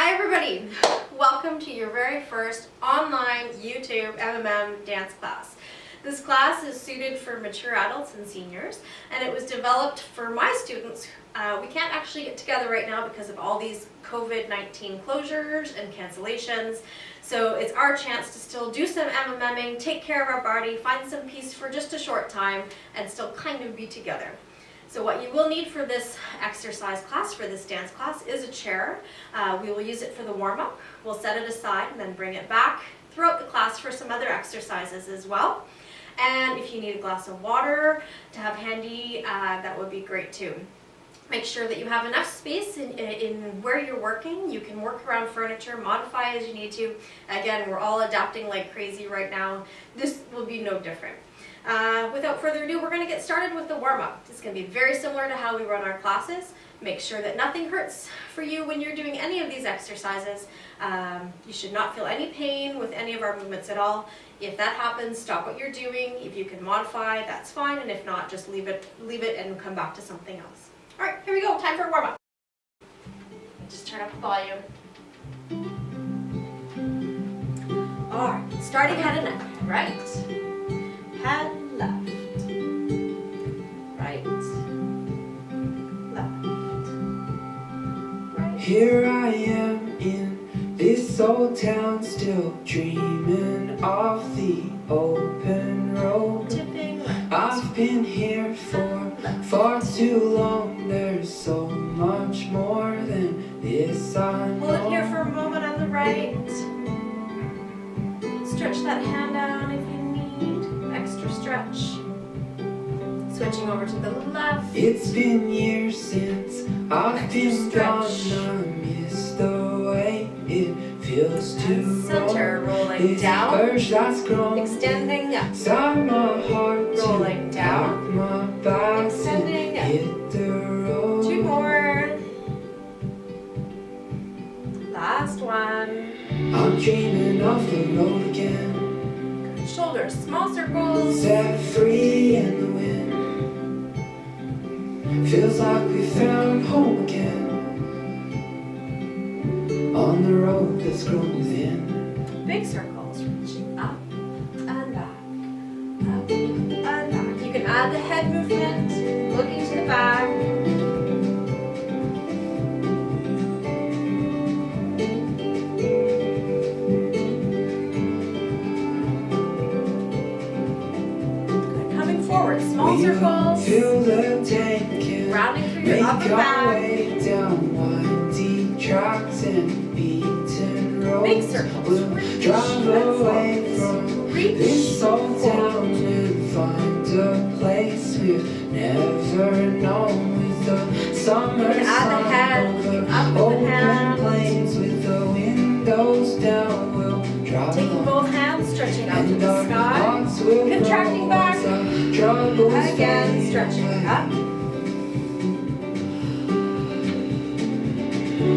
Hi everybody! Welcome to your very first online YouTube MMM dance class. This class is suited for mature adults and seniors, and it was developed for my students. We can't actually get together right now because of all these COVID-19 closures and cancellations, so it's our chance to still do some MMMing, take care of our body, find some peace for just a short time, and still kind of be together. So what you will need for this exercise class, for this dance class, is a chair. We will use it for the warm-up. We'll set it aside and then bring it back throughout the class for some other exercises as well. And if you need a glass of water to have handy, that would be great too. Make sure that you have enough space in where you're working. You can work around furniture, modify as you need to. Again, we're all adapting like crazy right now. This will be no different. Without further ado, we're going to get started with the warm-up. It's going to be very similar to how we run our classes. Make sure that nothing hurts for you when you're doing any of these exercises. You should not feel any pain with any of our movements at all. If that happens, stop what you're doing. If you can modify, that's fine, and if not, just leave it and come back to something else. All right, here we go. Time for a warm-up. Just turn up the volume. All right, starting head and neck. Right. Head, left, right, left, right. Here I am in this old town, still dreaming of the open road. Tipping left. I've been here for far too long. There's so much more than this I know. Hold it here for a moment on the right. Stretch that hand down if you need. Extra stretch. Switching over to the left. It's been years since I've been gone. I miss the way it feels to center, rolling this down. urge that's grown Extending up. inside my heart, Rolling down. my back, Extending up. hit the road. Two more. Last one. I'm dreaming of the road again. Shoulders, small circles. Set free in the wind. Feels like we found home again. On the road that's grown within. Big circles, reaching up and back, up and back. You can add the head movement, looking to the back. Small circles, fill the tank and rounding through your upper make our back. way down windy tracks and beaten roads. Big circles, We'll drive away from this old town and find a place we've never known. With the summer add the head, looking up with the open hands. plains with the windows down. We'll drive Taking both hands, stretching out to and the our sky. hearts will Contracting back. and Again, stretching up.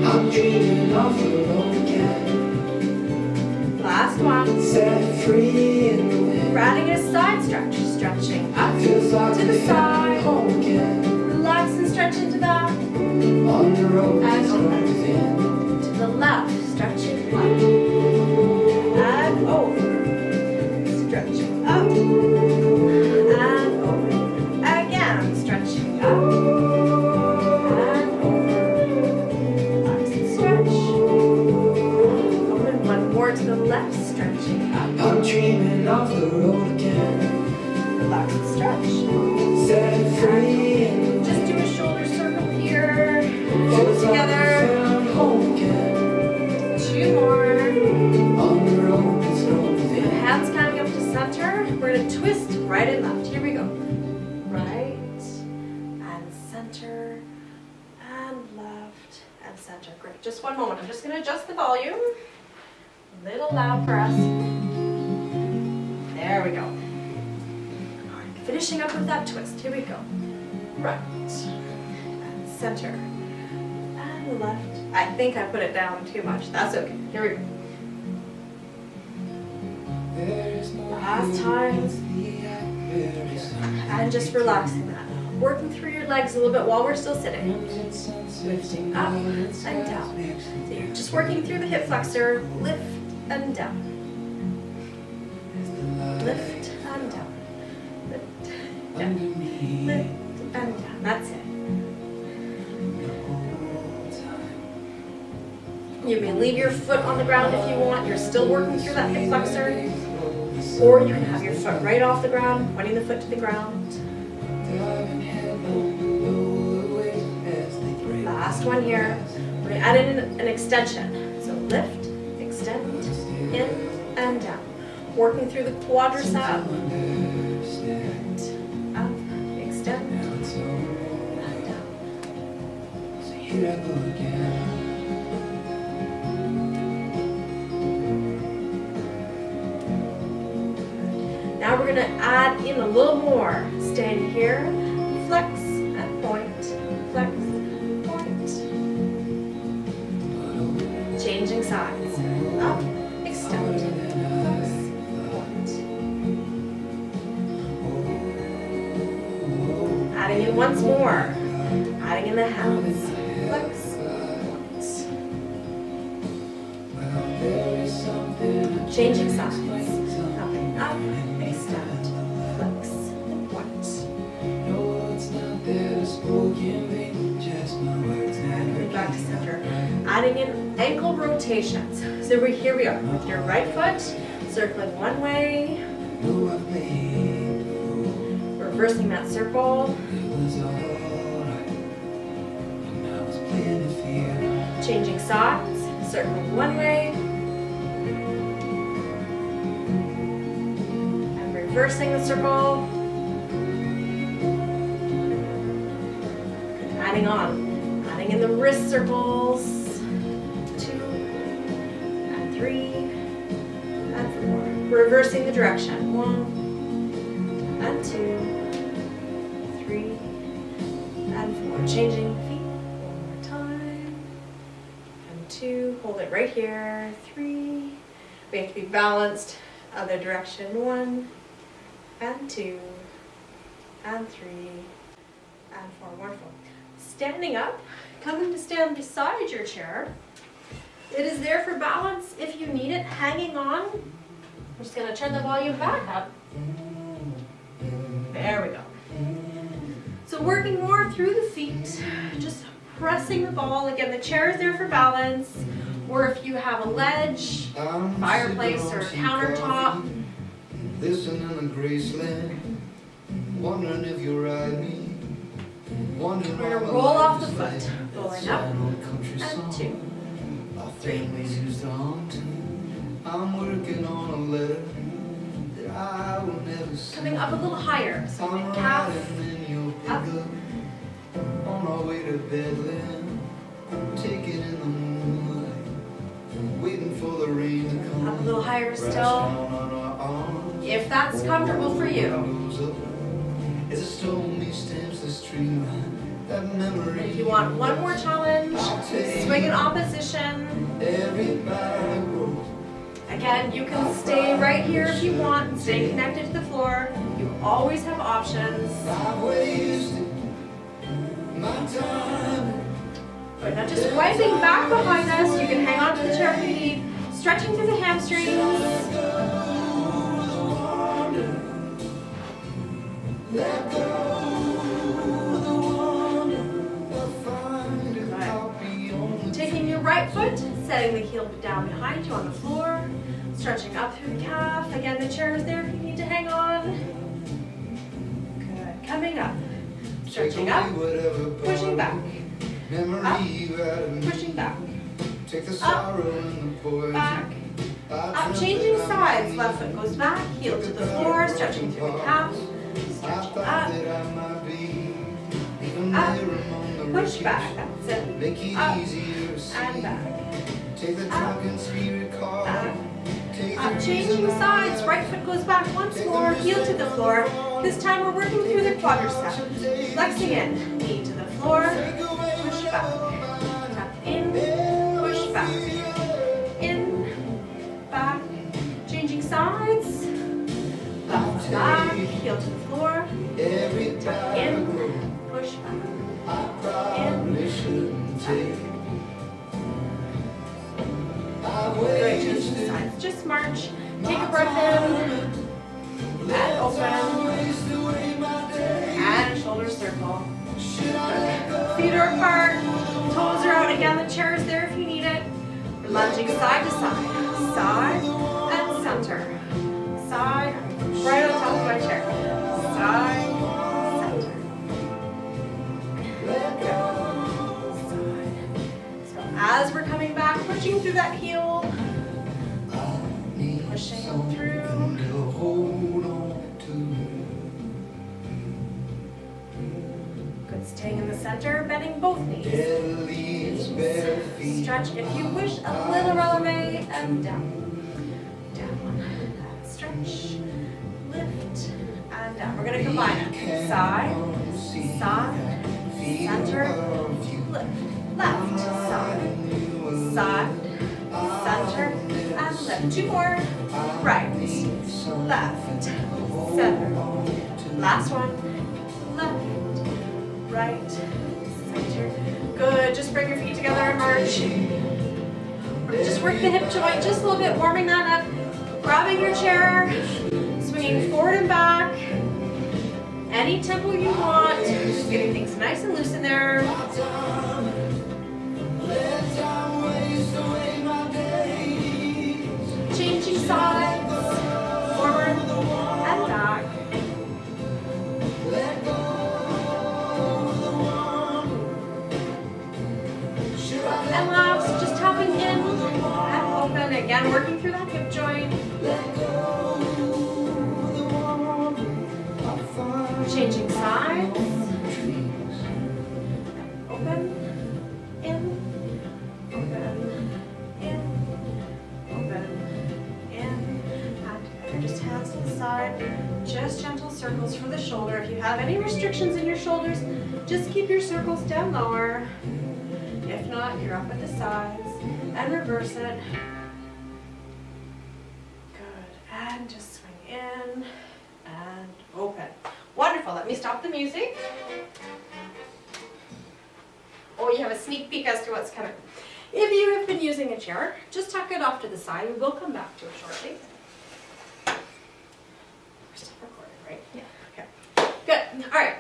I'm dreaming of the road again. Last one. Set free in the wind. Rounding a side stretch, stretching up Feels like to the we found side. home again. Relax and stretch into that. On the road And that's over. within. To the left, stretching up. And over. Stretching up. And over. Again, stretching up. And over. Relax and stretch. Over. One more to the left, stretching up. I'm dreaming of the road again. Relax and stretch. Set free in the Just do a shoulder circle here. Both Feels like we together. found home again. Two more. On the road that's grown within. Hands coming up to center. We're going to twist right and left. Here we go. Right and center and left and center. Great. Just one moment. I'm just going to adjust the volume. A little loud for us. There we go. All right. Finishing up with that twist. Here we go. Right and center and left. I think I put it down too much. That's okay. Here we go. Last time. And just relaxing that. working through your legs a little bit while we're still sitting. Lifting up and down. So you're just working through the hip flexor, lift and down. Lift and down. Lift down. Lift and down. That's it. You may leave your foot on the ground if you want. You're still working through that hip flexor. Or you can have your foot right off the ground, pointing the foot to the ground. Last one here. We're going to add in an extension. So lift, extend, in and down. Working through the quadricep. Up, extend, and down. So here I go again. Now we're going to add in a little more. Stand here, flex and point, flex, point. Changing sides. Up, extend, flex, point. Adding in once more. Adding in the hands. Flex, point. Changing sides. Coming up. And back to center. Adding in ankle rotations. So here we are with your right foot circling one way, reversing that circle, changing sides, circling one way, and reversing the circle. Adding on, adding in the wrist circles, 2 and 3 and 4. Reversing the direction, 1 and 2, 3 and 4. Changing feet one more time, and 2. Hold it right here, 3. We have to be balanced. Other direction, 1 and 2 and 3 and 4. Wonderful. Standing up, coming to stand beside your chair. It is there for balance if you need it, hanging on. I'm just going to turn the volume back up. There we go. So working more through the feet, just pressing the ball. Again, the chair is there for balance. Or if you have a ledge, fireplace, or countertop. Listening to Graceland, wondering if you'll ride me. We're going to roll off the foot, rolling up, and 2, 3. I'm working on a letter that I will never see. Coming up a little higher, so the calf, up. On our way to Bedlam, taking in the moonlight, waiting for the rain to come. Up a little higher still, if that's comfortable for you. As a stone me stamps the street line, that memory. If you want one more challenge, swing in opposition. Again, you can stay right here if you want and stay connected to the floor. You always have options. But now just wiping back behind us. You can hang on to the chair if you need. Stretching through the hamstrings. Taking your right foot, setting the heel down behind you on the floor, stretching up through the calf. Again, the chair is there if you need to hang on. Good. Coming up, stretching up, pushing back, up, pushing back, up, back, up, changing sides. Left foot goes back, heel to the floor, stretching through the calf, stretching up, push back, that's it, up, and back, up, changing sides, right foot goes back once more, heel to the floor. This time we're working through the quadricep, flexing in, knee to the floor, push back, tap in, push back, in, back, changing sides, left back, heel to the floor, tap in, push back. In. Good, change the sides. Just march. Take a breath in. And open. And shoulder circle. Feet are apart. Toes are out. Again, the chair is there if you need it. We're lunging side to side. Side and center. Side. Right on top of my chair. Side. Center. Side. So as we're coming back, pushing through that heel. Pushing through. Good, staying in the center, bending both knees. Stretch if you wish, a little releve and down. Down. Stretch, lift, and down. We're going to combine it. Side, side, center, lift, left, side, side, center, and lift. Two more. Right, left, center. Last one. Left, right, center. Good. Just bring your feet together and march. Just work the hip joint just a little bit, warming that up. Grabbing your chair, swinging forward and back. Any tempo you want. Just getting things nice and loose in there. Changing sides, forward and back. And last, just tapping in and open. Again, working through that hip joint. Changing sides. Open, in, open, in, open, in, and just hands to the side. Just gentle circles for the shoulder. If you have any restrictions in your shoulders, just keep your circles down lower. If not, you're up at the sides. And reverse it. Good. And just swing in and open. Wonderful. Let me stop the music. Oh, you have a sneak peek as to what's coming. If you have been using a chair, just tuck it off to the side. We will come back to it shortly. We're still recording, right? Yeah. Okay. Good. All right.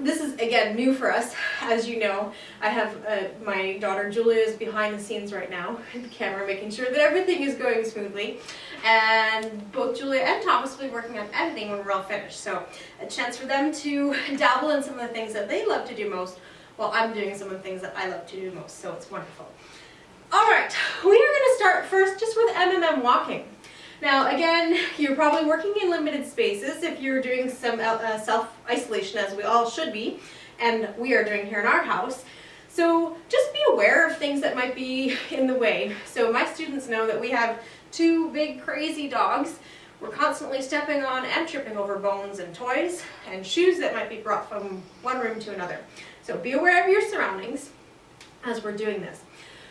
This is, again, new for us. As you know, I have my daughter Julia is behind the scenes right now in the camera, making sure that everything is going smoothly. And both Julia and Thomas will be working on editing when we're all finished. So a chance for them to dabble in some of the things that they love to do most, while I'm doing some of the things that I love to do most. So it's wonderful. All right, we are going to start first just with MMM walking. Now, again, you're probably working in limited spaces if you're doing some self-isolation, as we all should be, and we are doing here in our house. So just be aware of things that might be in the way. So my students know that we have two big crazy dogs. We're constantly stepping on and tripping over bones and toys and shoes that might be brought from one room to another. So be aware of your surroundings as we're doing this.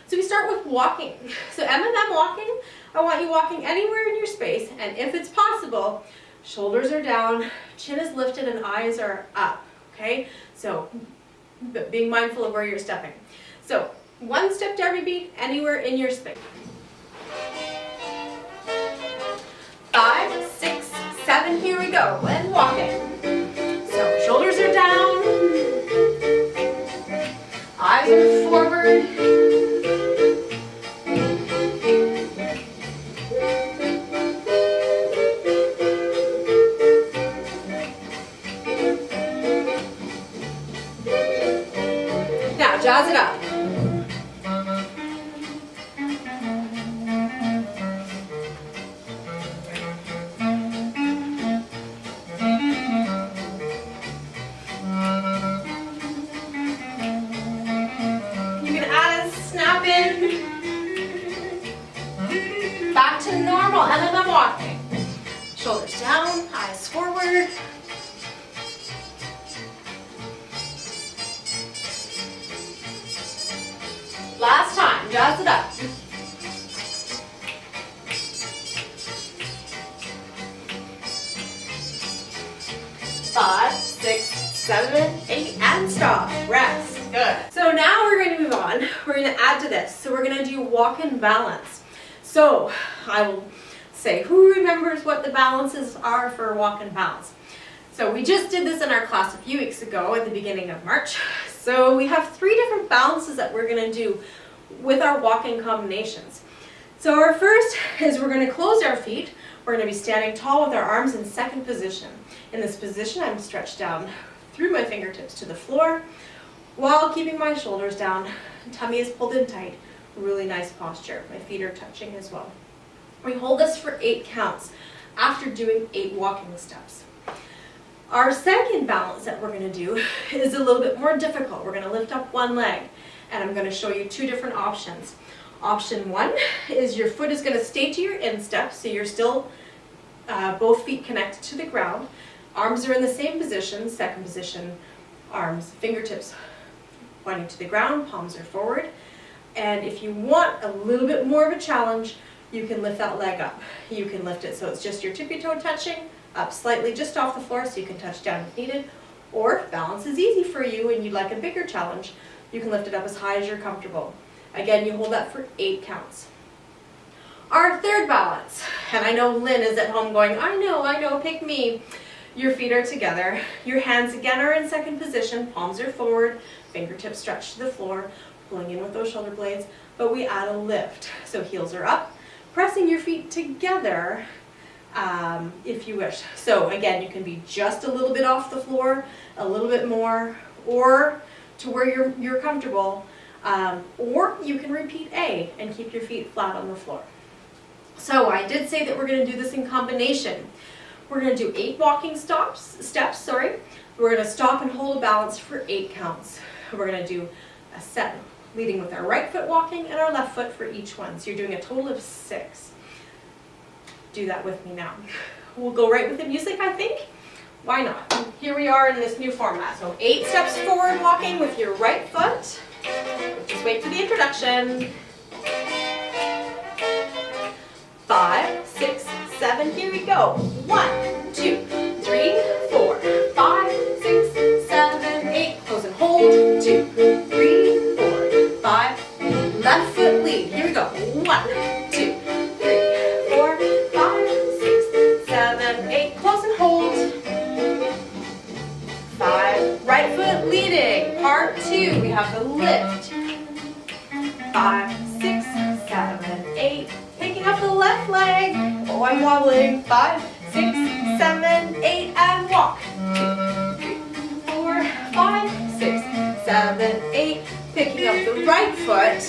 So we start with walking. So MMM walking, I want you walking anywhere in your space, and if it's possible, shoulders are down, chin is lifted, and eyes are up, okay? So being mindful of where you're stepping. So one step to every beat, anywhere in your space. 5, 6, 7, here we go, and walking. So shoulders are down, eyes are forward. Jazz it up. You can add a snap in. Back to normal, and then I'm walking. Shoulders down, eyes forward. Last time, jazz it up. 5, 6, 7, 8, and and stop, rest. Good. So now we're going to move on. We're going to add to this. So we're going to do walk and balance. So I will say, who remembers what the balances are for walk and balance? So we just did this in our class a few weeks ago at the beginning of March. So we have 3 different balances that we're going to do with our walking combinations. So our first is we're going to close our feet. We're going to be standing tall with our arms in second position. In this position, I'm stretched down through my fingertips to the floor while keeping my shoulders down. Tummy is pulled in tight. Really nice posture. My feet are touching as well. We hold this for 8 counts after doing 8 walking steps. Our second balance that we're going to do is a little bit more difficult. We're going to lift up one leg, and I'm going to show you 2 different options. Option 1 is your foot is going to stay to your instep, so you're still both feet connected to the ground. Arms are in the same position. Second position, arms, fingertips pointing to the ground, palms are forward. And if you want a little bit more of a challenge, you can lift that leg up. You can lift it so it's just your tippy toe touching, up slightly just off the floor so you can touch down if needed. Or if balance is easy for you and you'd like a bigger challenge, you can lift it up as high as you're comfortable. Again, you hold that for 8 counts. Our third balance, and I know Lynn is at home going, I know, pick me. Your feet are together. Your hands again are in second position, palms are forward, fingertips stretched to the floor, pulling in with those shoulder blades, but we add a lift. So heels are up, pressing your feet together if you wish. So again, you can be just a little bit off the floor, a little bit more, or to where you're comfortable, or you can repeat A and keep your feet flat on the floor. So I did say that we're going to do this in combination. We're going to do 8 walking steps. We're going to stop and hold a balance for 8 counts. We're going to do a set leading with our right foot walking and our left foot for each one. So you're doing a total of 6. Do that with me now. We'll go right with the music, I think. Why not? Here we are in this new format. So 8 steps forward walking with your right foot. Just wait for the introduction. 5, 6, 7, here we go. 1, 2, 3, 4, 5, 6, 7, 8. Close and hold. 2, 3, 4, 5. Left foot lead. Here we go. 1, 2, 3, 4, 5, 6, 7, 8. Close and hold. 5. Right foot leading. Part 2. We have the lift. 5, 6, 7, 8. Picking up the left leg. Oh, I'm wobbling. 5, 6, 7, 8, and walk. 2, 3, 4, 5, 6, 7, 8. Picking up the right foot.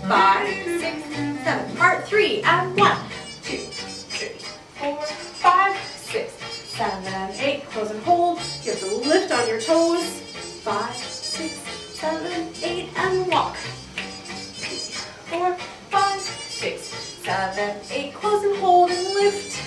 5, 6, 7. Part 3, and 1, 2, 3, 4, 5, 6, 7, 8. Close and hold. You have to lift on your toes. 5, 6, 7, 8, and walk. 3, 4, 5, 6, 7, 8. Close and hold and lift.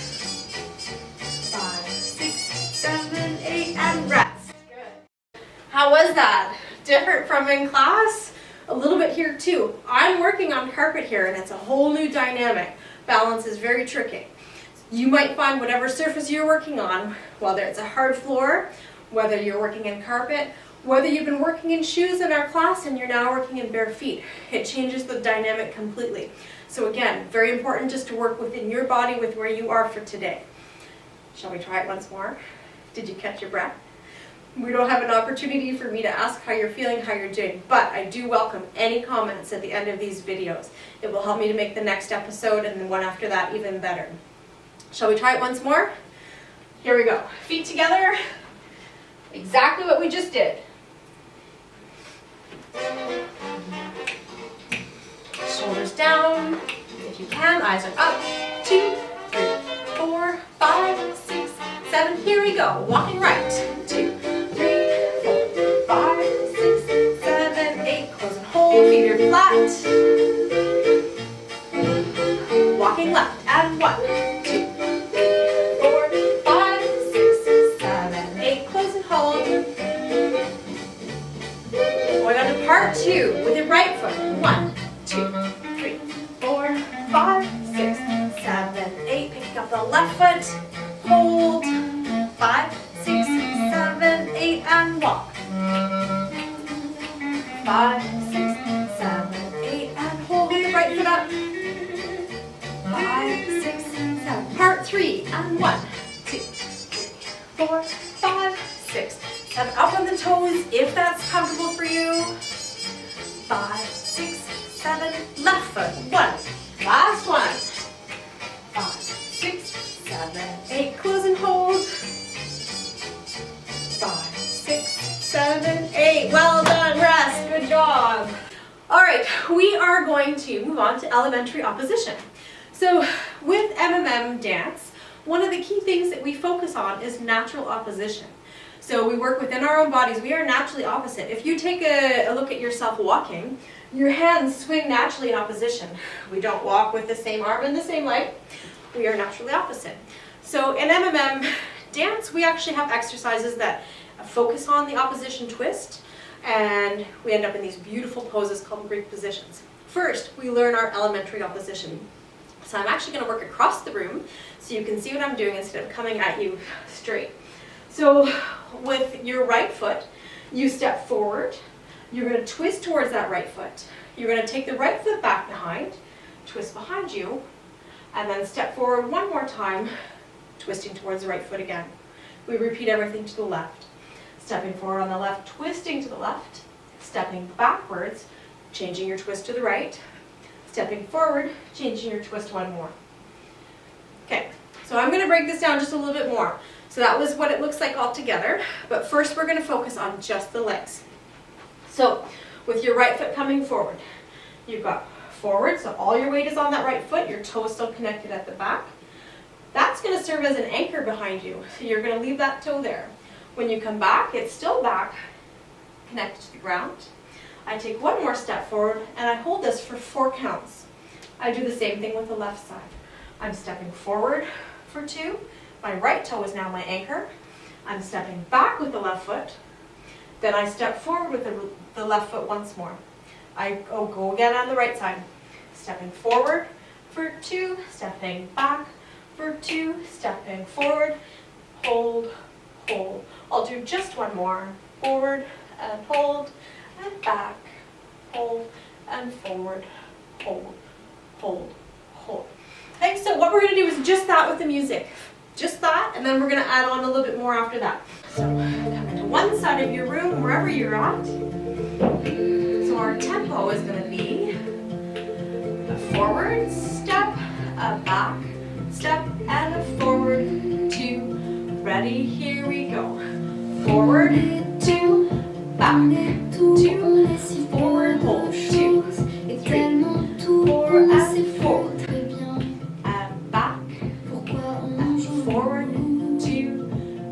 5, 6, 7, 8, and rest. Good. How was that? Different from in class? A little bit here too. I'm working on carpet here and it's a whole new dynamic. Balance is very tricky. You might find whatever surface you're working on, whether it's a hard floor, whether you're working in carpet, whether you've been working in shoes in our class and you're now working in bare feet. It changes the dynamic completely. So again, very important just to work within your body with where you are for today. Shall we try it once more? Did you catch your breath? We don't have an opportunity for me to ask how you're feeling, how you're doing, but I do welcome any comments at the end of these videos. It will help me to make the next episode and the one after that even better. Shall we try it once more? Here we go. Feet together. Exactly what we just did. Shoulders down. If you can, eyes are up. 2, 3, 4, 5, 6, 7. Here we go. Walking right. 2, 3, 4, 5, 6, 7, 8. Close and hold. Feet are flat. Walking left. And 1, 2, 3, 4, 5, 6, 7, 8. Close and hold. Going on to part 2 with your right foot. 1, 2, 3, 4, 5, 6, 7, 8. Picking up the left foot. Hold. 5, 6, 7, 8, and walk. 5, 6, 7, 8, and hold the right foot up. 5, 6, 7. Part 3, and 1, 2, 3, 4, 5, 6, 7. Up on the toes if that's comfortable for you. 5, 6, 7. Left foot. 1. Last one. 5, 6, 7, 8. Close and hold. 5, 6, 7, 8. Well done. Rest. Good job. All right, we are going to move on to elementary opposition. So with MMM dance, one of the key things that we focus on is natural opposition. So we work within our own bodies. We are naturally opposite. If you take a look at yourself walking, your hands swing naturally in opposition. We don't walk with the same arm and the same leg. We are naturally opposite. So in MMM dance, we actually have exercises that focus on the opposition twist, and we end up in these beautiful poses called Greek positions. First, we learn our elementary opposition. So I'm actually going to work across the room so you can see what I'm doing instead of coming at you straight. So with your right foot, you step forward. You're going to twist towards that right foot. You're going to take the right foot back behind, twist behind you, and then step forward one more time, twisting towards the right foot again. We repeat everything to the left. Stepping forward on the left, twisting to the left, stepping backwards, changing your twist to the right, stepping forward, changing your twist one more. Okay, so I'm going to break this down just a little bit more. So that was what it looks like all together, but first we're going to focus on just the legs. So with your right foot coming forward, you've got forward, so all your weight is on that right foot, your toe is still connected at the back. That's going to serve as an anchor behind you, so you're going to leave that toe there. When you come back, it's still back, connected to the ground. I take one more step forward and I hold this for 4 counts. I do the same thing with the left side. I'm stepping forward for 2. My right toe is now my anchor. I'm stepping back with the left foot. Then I step forward with the left foot once more. I go again on the right side. Stepping forward for 2, stepping back for 2, stepping forward, hold, hold. I'll do just one more. Forward and hold, and back, hold, and forward, hold, hold, hold. Okay, so what we're going to do is just that with the music. Just that, and then we're going to add on a little bit more after that. So come to one side of your room, wherever you're at. So our tempo is going to be a forward step, a back step, and a forward 2. Ready? Here we go. Forward 2, back 2, forward hold 2, 3, 4, and forward, and back, and forward 2, 3.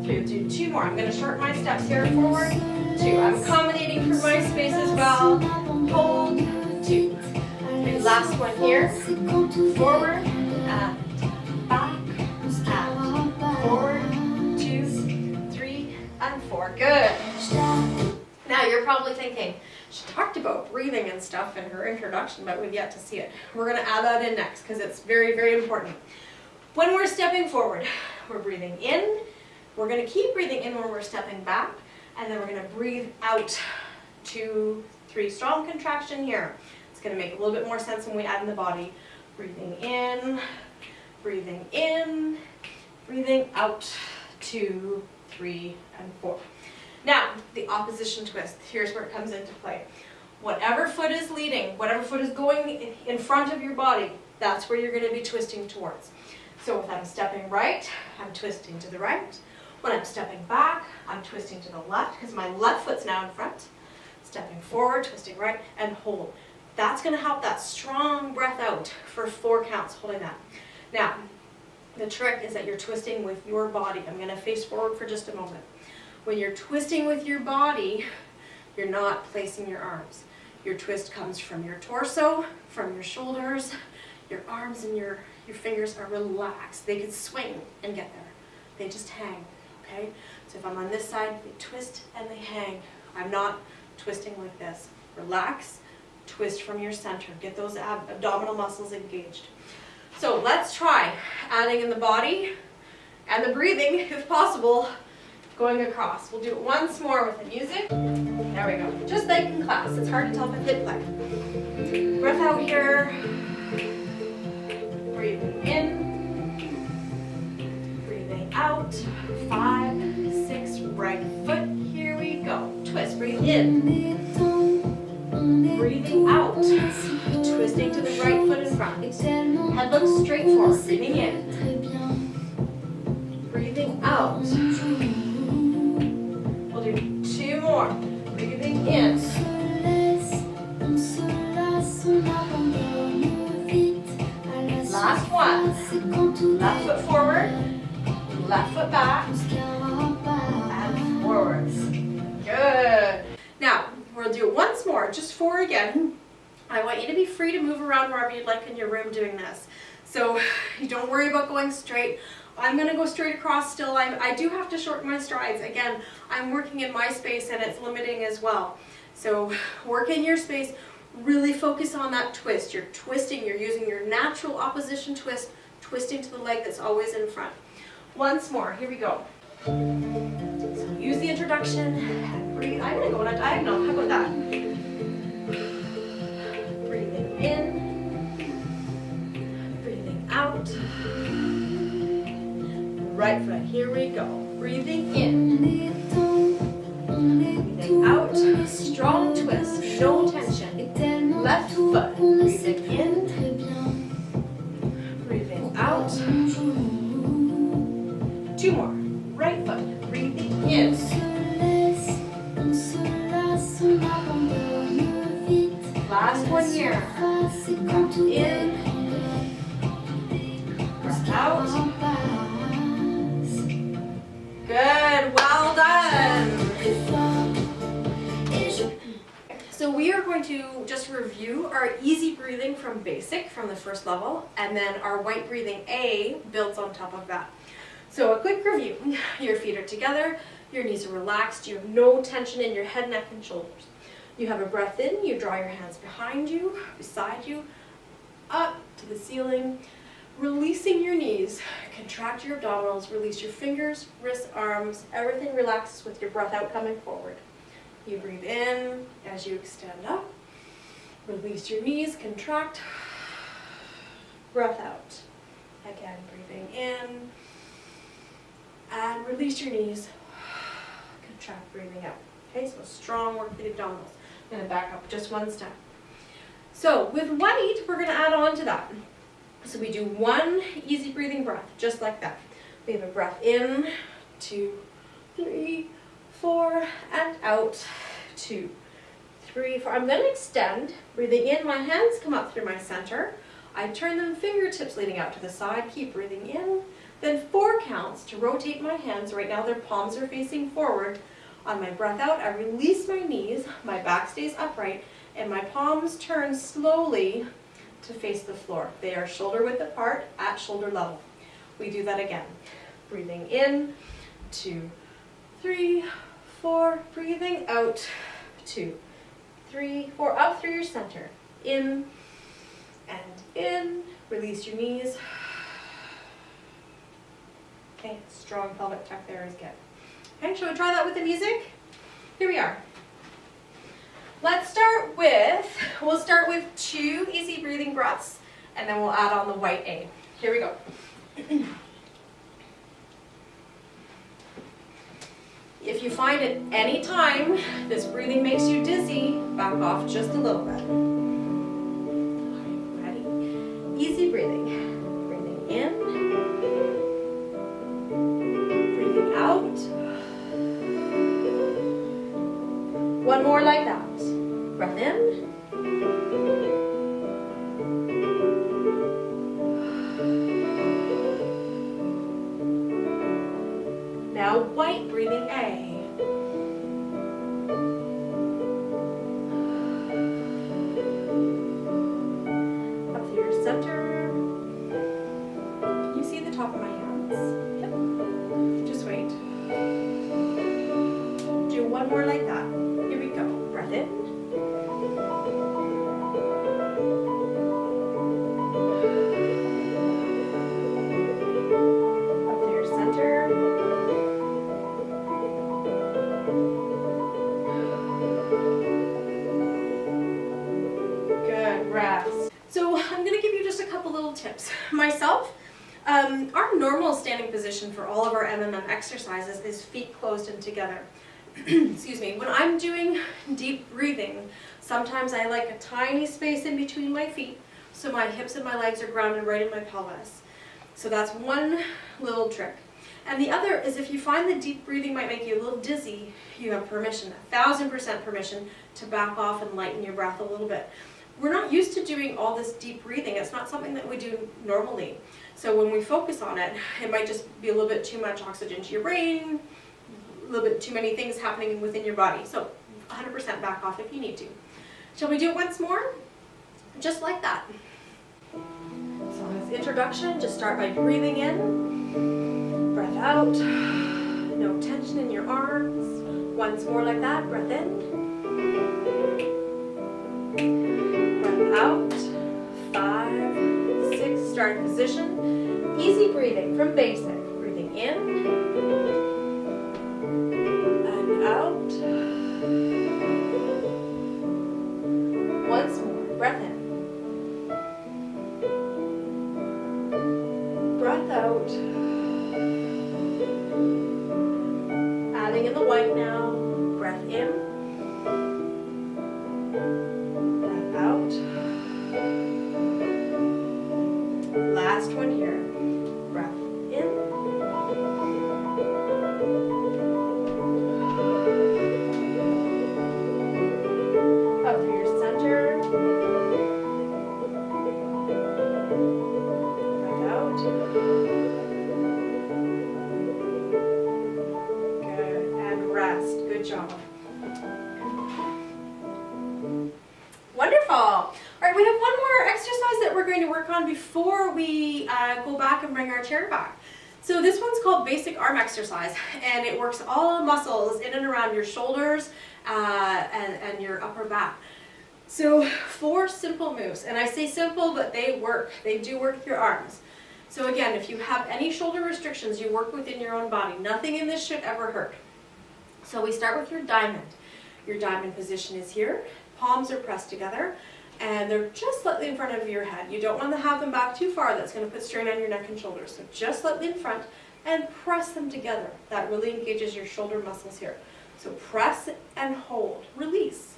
We'll do 2 more. I'm going to shorten my steps here. Forward 2. I'm accommodating for my space as well. Hold 2. Okay, last one here. Forward and back and forward 2, 3, and 4. Good. Now you're probably thinking, she talked about breathing and stuff in her introduction, but we've yet to see it. We're going to add that in next because it's very, very important. When we're stepping forward, we're breathing in. We're going to keep breathing in when we're stepping back, and then we're going to breathe out. 2, 3. Strong contraction here. It's going to make a little bit more sense when we add in the body. Breathing in, breathing in, breathing out. 2, 3, and 4. Now, the opposition twist. Here's where it comes into play. Whatever foot is leading, whatever foot is going in front of your body, that's where you're going to be twisting towards. So if I'm stepping right, I'm twisting to the right. When I'm stepping back, I'm twisting to the left because my left foot's now in front. Stepping forward, twisting right, and hold. That's going to help that strong breath out for 4 counts, holding that. Now, the trick is that you're twisting with your body. I'm going to face forward for just a moment. When you're twisting with your body, you're not placing your arms. Your twist comes from your torso, from your shoulders. Your arms and your fingers are relaxed. They could swing and get there. They just hang, okay? So if I'm on this side, they twist and they hang. I'm not twisting like this. Relax, twist from your center. Get those abdominal muscles engaged. So let's try adding in the body and the breathing, if possible, going across. We'll do it once more with the music. There we go. Just like in class. It's hard to tell if I hit play. Breath out here. Breathing in. Breathing out. 5, 6, right foot. Here we go. Twist. Breathe in. Breathing out. Twisting to the right foot in front. Head looks straight forward. Breathing in. Breathing out. We'll do 2 more. Breathing in. Last one. Left foot forward. Left foot back. And forwards. Good. Now, we'll do it once more. Just 4 again. I want you to be free to move around wherever you'd like in your room doing this. So you don't worry about going straight. I'm going to go straight across still. I do have to shorten my strides. Again, I'm working in my space and it's limiting as well. So work in your space. Really focus on that twist. You're twisting. You're using your natural opposition twist, twisting to the leg that's always in front. Once more. Here we go. So use the introduction and breathe. I'm going to go on a diagonal. How about that? Breathing in. Breathing out. Right foot, here we go. Breathing in. Breathing out. Strong twist, no tension. Left foot, breathing in. Breathing out. 2 more. Right foot, breathing in. Last one here. Breath in. Breath out. Good, well done. So we are going to just review our easy breathing from basic, from the first level, and then our white breathing A builds on top of that. So a quick review. Your feet are together, your knees are relaxed, you have no tension in your head, neck, and shoulders. You have a breath in, you draw your hands behind you, beside you, up to the ceiling. Releasing your knees, contract your abdominals, release your fingers, wrists, arms, everything relaxes with your breath out coming forward. You breathe in as you extend up, release your knees, contract, breath out. Again, breathing in, and release your knees, contract, breathing out. Okay, so strong work for the abdominals. I'm going to back up just one step. So with white, we're going to add on to that. So we do 1 easy breathing breath, just like that. We have a breath in, 2, 3, 4, and out, 2, 3, 4. I'm going to extend, breathing in, my hands come up through my center. I turn them fingertips leading out to the side, keep breathing in. Then 4 counts to rotate my hands. Right now their palms are facing forward. On my breath out, I release my knees, my back stays upright, and my palms turn slowly to face the floor. They are shoulder width apart at shoulder level. We do that again. Breathing in, 2, 3, 4. Breathing out, 2, 3, 4. Up through your center. In and in. Release your knees. Okay, strong pelvic tuck there is good. Okay, shall we try that with the music? Here we are. We'll start with 2 easy breathing breaths, and then we'll add on the white A. Here we go. If you find at any time this breathing makes you dizzy, back off just a little bit. Ready? Easy breathing. Breathing in. Breathing out. 1 more like that. Breath in. Now white breathing A. Up to your center. Can you see the top of my hands? Yep. Just wait. Do 1 more like that. Here we go. Breath in. Up to your center. myself, our normal standing position for all of our MMM exercises is feet closed and together. Excuse me. When I'm doing deep breathing, sometimes I like a tiny space in between my feet so my hips and my legs are grounded right in my pelvis. So that's one little trick. And the other is if you find that deep breathing might make you a little dizzy, you have permission, 1000% permission to back off and lighten your breath a little bit. We're not used to doing all this deep breathing. It's not something that we do normally. So when we focus on it, it might just be a little bit too much oxygen to your brain, a little bit too many things happening within your body. So 100% back off if you need to. Shall we do it once more? Just like that. So as introduction, just start by breathing in, breath out, no tension in your arms. Once more like that, breath in, breath out, 5, 6, starting position. Easy breathing from basic. Breathing in and out. Once more, breath in. Breath out. Adding in the white now. Breath in. Breath out. Last one here. Breath in. Up through your center. Breath out. Good. And rest. Good job. Wonderful. All right, we have one more exercise that we're going to work on before we go back and bring our chair back. So this one's called basic arm exercise, and it works all muscles in and around your shoulders and your upper back. So 4 simple moves, and I say simple, but they work. They do work your arms. So again, if you have any shoulder restrictions, you work within your own body. Nothing in this should ever hurt. So we start with your diamond. Your diamond position is here. Palms are pressed together, and they're just slightly in front of your head. You don't want to have them back too far. That's going to put strain on your neck and shoulders. So just slightly in front and press them together. That really engages your shoulder muscles here. So press and hold. Release.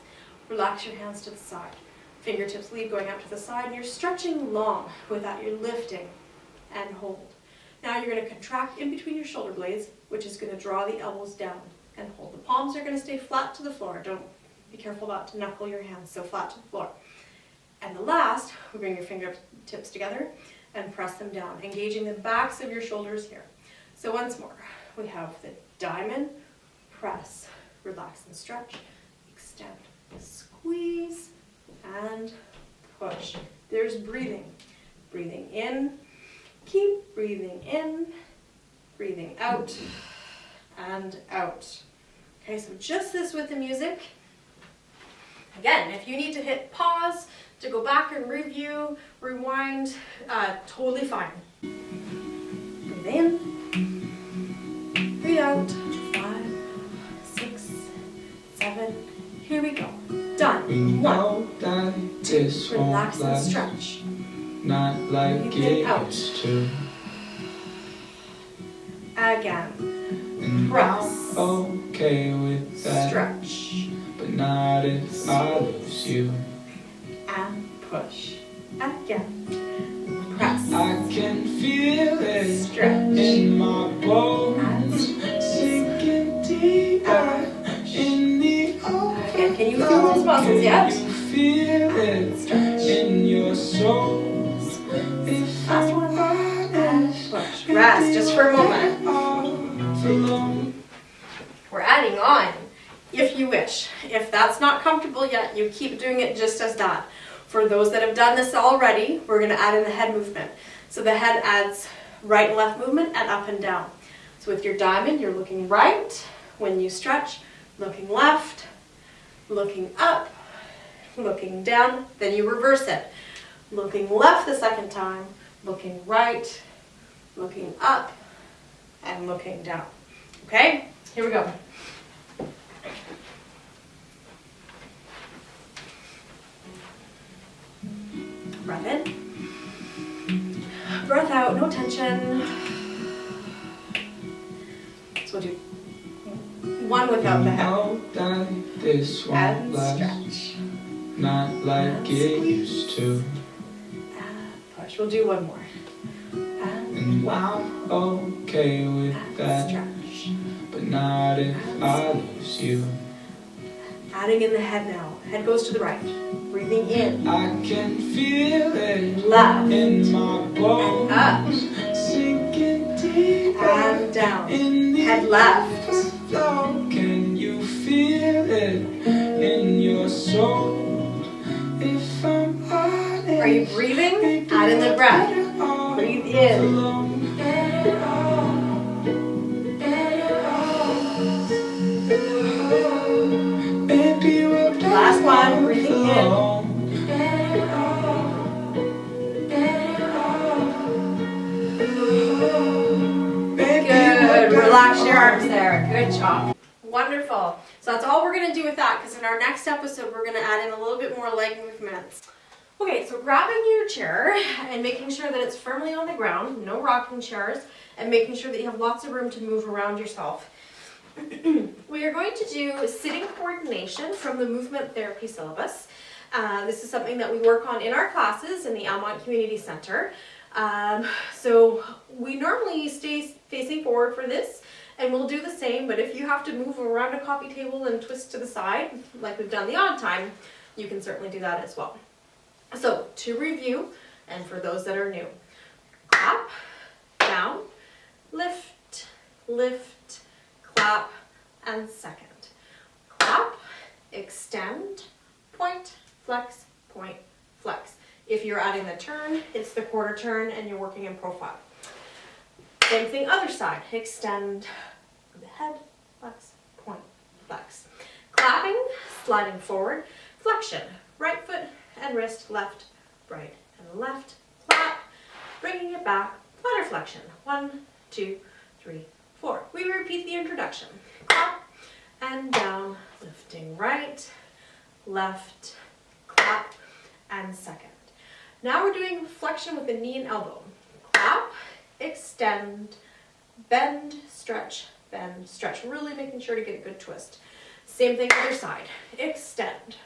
Relax your hands to the side. Fingertips lead going out to the side, and you're stretching long with that. You're lifting and hold. Now you're going to contract in between your shoulder blades, which is going to draw the elbows down and hold. The palms are going to stay flat to the floor. Be careful not to knuckle your hands, so flat to the floor. And the last, we bring your fingertips together and press them down, engaging the backs of your shoulders here. So once more, we have the diamond, press, relax and stretch, extend, squeeze, and push. There's breathing. Breathing in, keep breathing in, breathing out, and out. Okay, so just this with the music. Again, if you need to hit pause to go back and review, rewind, totally fine. Breathe in, breathe out, 5, 6, 7, here we go. Done. 1. Relax and stretch. Not like it used to. Again. And Press. I'm okay with that. Stretch. But not if I lose you. And push. Again. Press. I can feel it. Stretch. In my bones. Sinking deeper in the ocean. Again, can you feel those muscles yet? You feel it in your soul. Last one. And push. Rest just for a moment. We're adding on, if you wish. If that's not comfortable yet, you keep doing it just as that. For those that have done this already, we're going to add in the head movement. So the head adds right and left movement and up and down. So with your diamond, you're looking right. When you stretch, looking left, looking up, looking down. Then you reverse it. Looking left the second time, looking right, looking up, and looking down. Okay? Here we go. Breath in. no tension. So we'll do one without the head. This And won't stretch. not like And it squeeze. used to. And push. We'll do one more. And I'm okay with And that, stretch. but not if And I squeeze. lose you. Adding in the head now. Head goes to the right. Breathing in. I can feel it Left. in my bones, Up. sinking deeper And down. in the Head left. flow. Can you feel it in your soul? If I'm honest, Are you breathing? maybe Add in the we're breath. better off Breathe in. alone. Better off, better off. Maybe we're better Last one. off Breathing in. alone. Better off, better off. Maybe Good. we're Relax better your off. arms there. Good job. Wonderful. So that's all we're going to do with that, because in our next episode we're going to add in a little bit more leg movements. Okay, so grabbing your chair and making sure that it's firmly on the ground, no rocking chairs, and making sure that you have lots of room to move around yourself. We are going to do sitting coordination from the movement therapy syllabus. This is something that we work on in our classes in the Almont Community Center. So we normally stay facing forward for this, and we'll do the same, but if you have to move around a coffee table and twist to the side, like we've done the odd time, you can certainly do that as well. So to review, and for those that are new, clap, down, lift, lift, clap, and second. Clap, extend, point, flex, point, flex. If you're adding the turn, it's the quarter turn and you're working in profile. Same thing other side, extend the head, flex, point, flex. Clapping, sliding forward, flexion, right foot and wrist, left, right, and left, clap, bringing it back, flutter flexion, 1, 2, 3, 4. We repeat the introduction, clap, and down, lifting right, left, clap, and second. Now we're doing flexion with the knee and elbow. Clap, extend, bend, stretch, really making sure to get a good twist. Same thing other side, extend,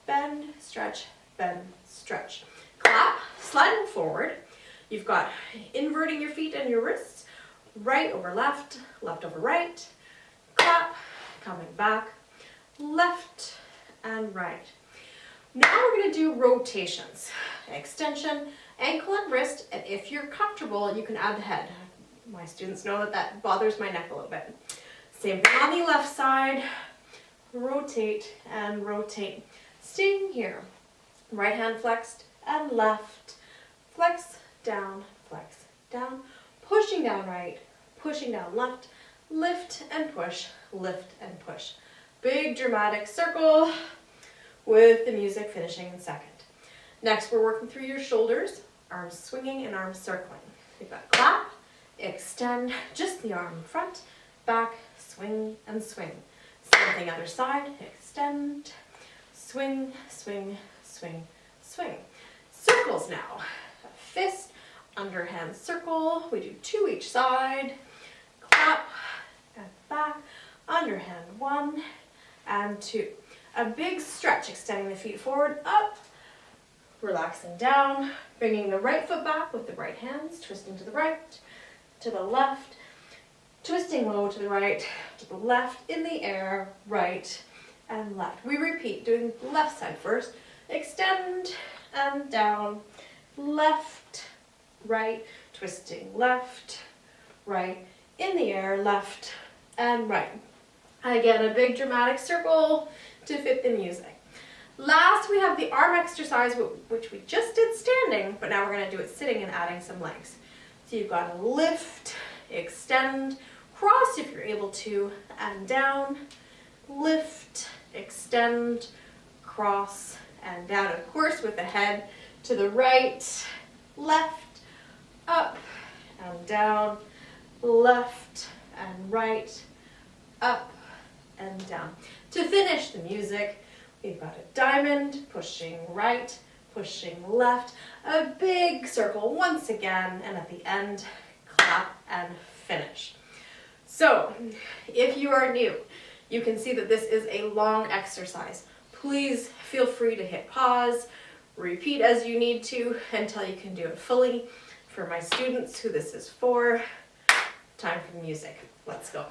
bend, stretch, clap, sliding forward. You've got inverting your feet and your wrists, right over left, left over right, clap, coming back, left and right. Now we're going to do rotations, extension, ankle and wrist, and if you're comfortable, you can add the head. My students know that that bothers my neck a little bit. Same thing on the left side, rotate and rotate. Staying here, right hand flexed and left, flex, down, pushing down right, pushing down left, lift and push, lift and push. Big dramatic circle with the music finishing in second. Next, we're working through your shoulders, arms swinging and arms circling. We've got clap, extend, just the arm in front, back, swing and swing. Same thing other side, extend, swing, swing, swing, swing. Circles now. A fist, underhand circle. We do 2 each side. Clap and back. Underhand 1 and 2. A big stretch, extending the feet forward, up, relaxing down, bringing the right foot back with the right hands, twisting to the right, to the left, twisting low to the right, to the left, in the air, right and left. We repeat, doing left side first, extend and down, left, right, twisting left, right, in the air, left and right. Again, a big dramatic circle to fit the music. Last, we have the arm exercise, which we just did standing, but now we're going to do it sitting and adding some legs. So you've got to lift, extend, cross if you're able to, and down, lift, extend, cross, and down. Of course, with the head to the right, left, up, and down, left, and right, up, and down. To finish the music, we've got a diamond, pushing right, pushing left, a big circle once again, and at the end, clap and finish. So, if you are new, you can see that this is a long exercise. Please feel free to hit pause, repeat as you need to until you can do it fully. For my students who this is for, time for music. Let's go.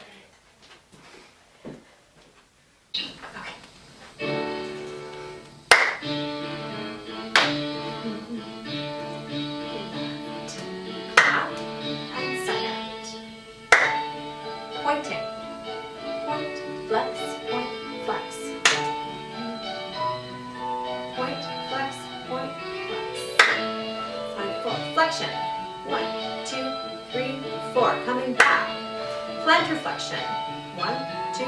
Okay. Clap and second. Pointing. Point, flex, point, flex. Point, flex, point, flex. 5, 4, flexion. 1, 2, 3, 4. Coming back. Plantar flexion. 1, 2,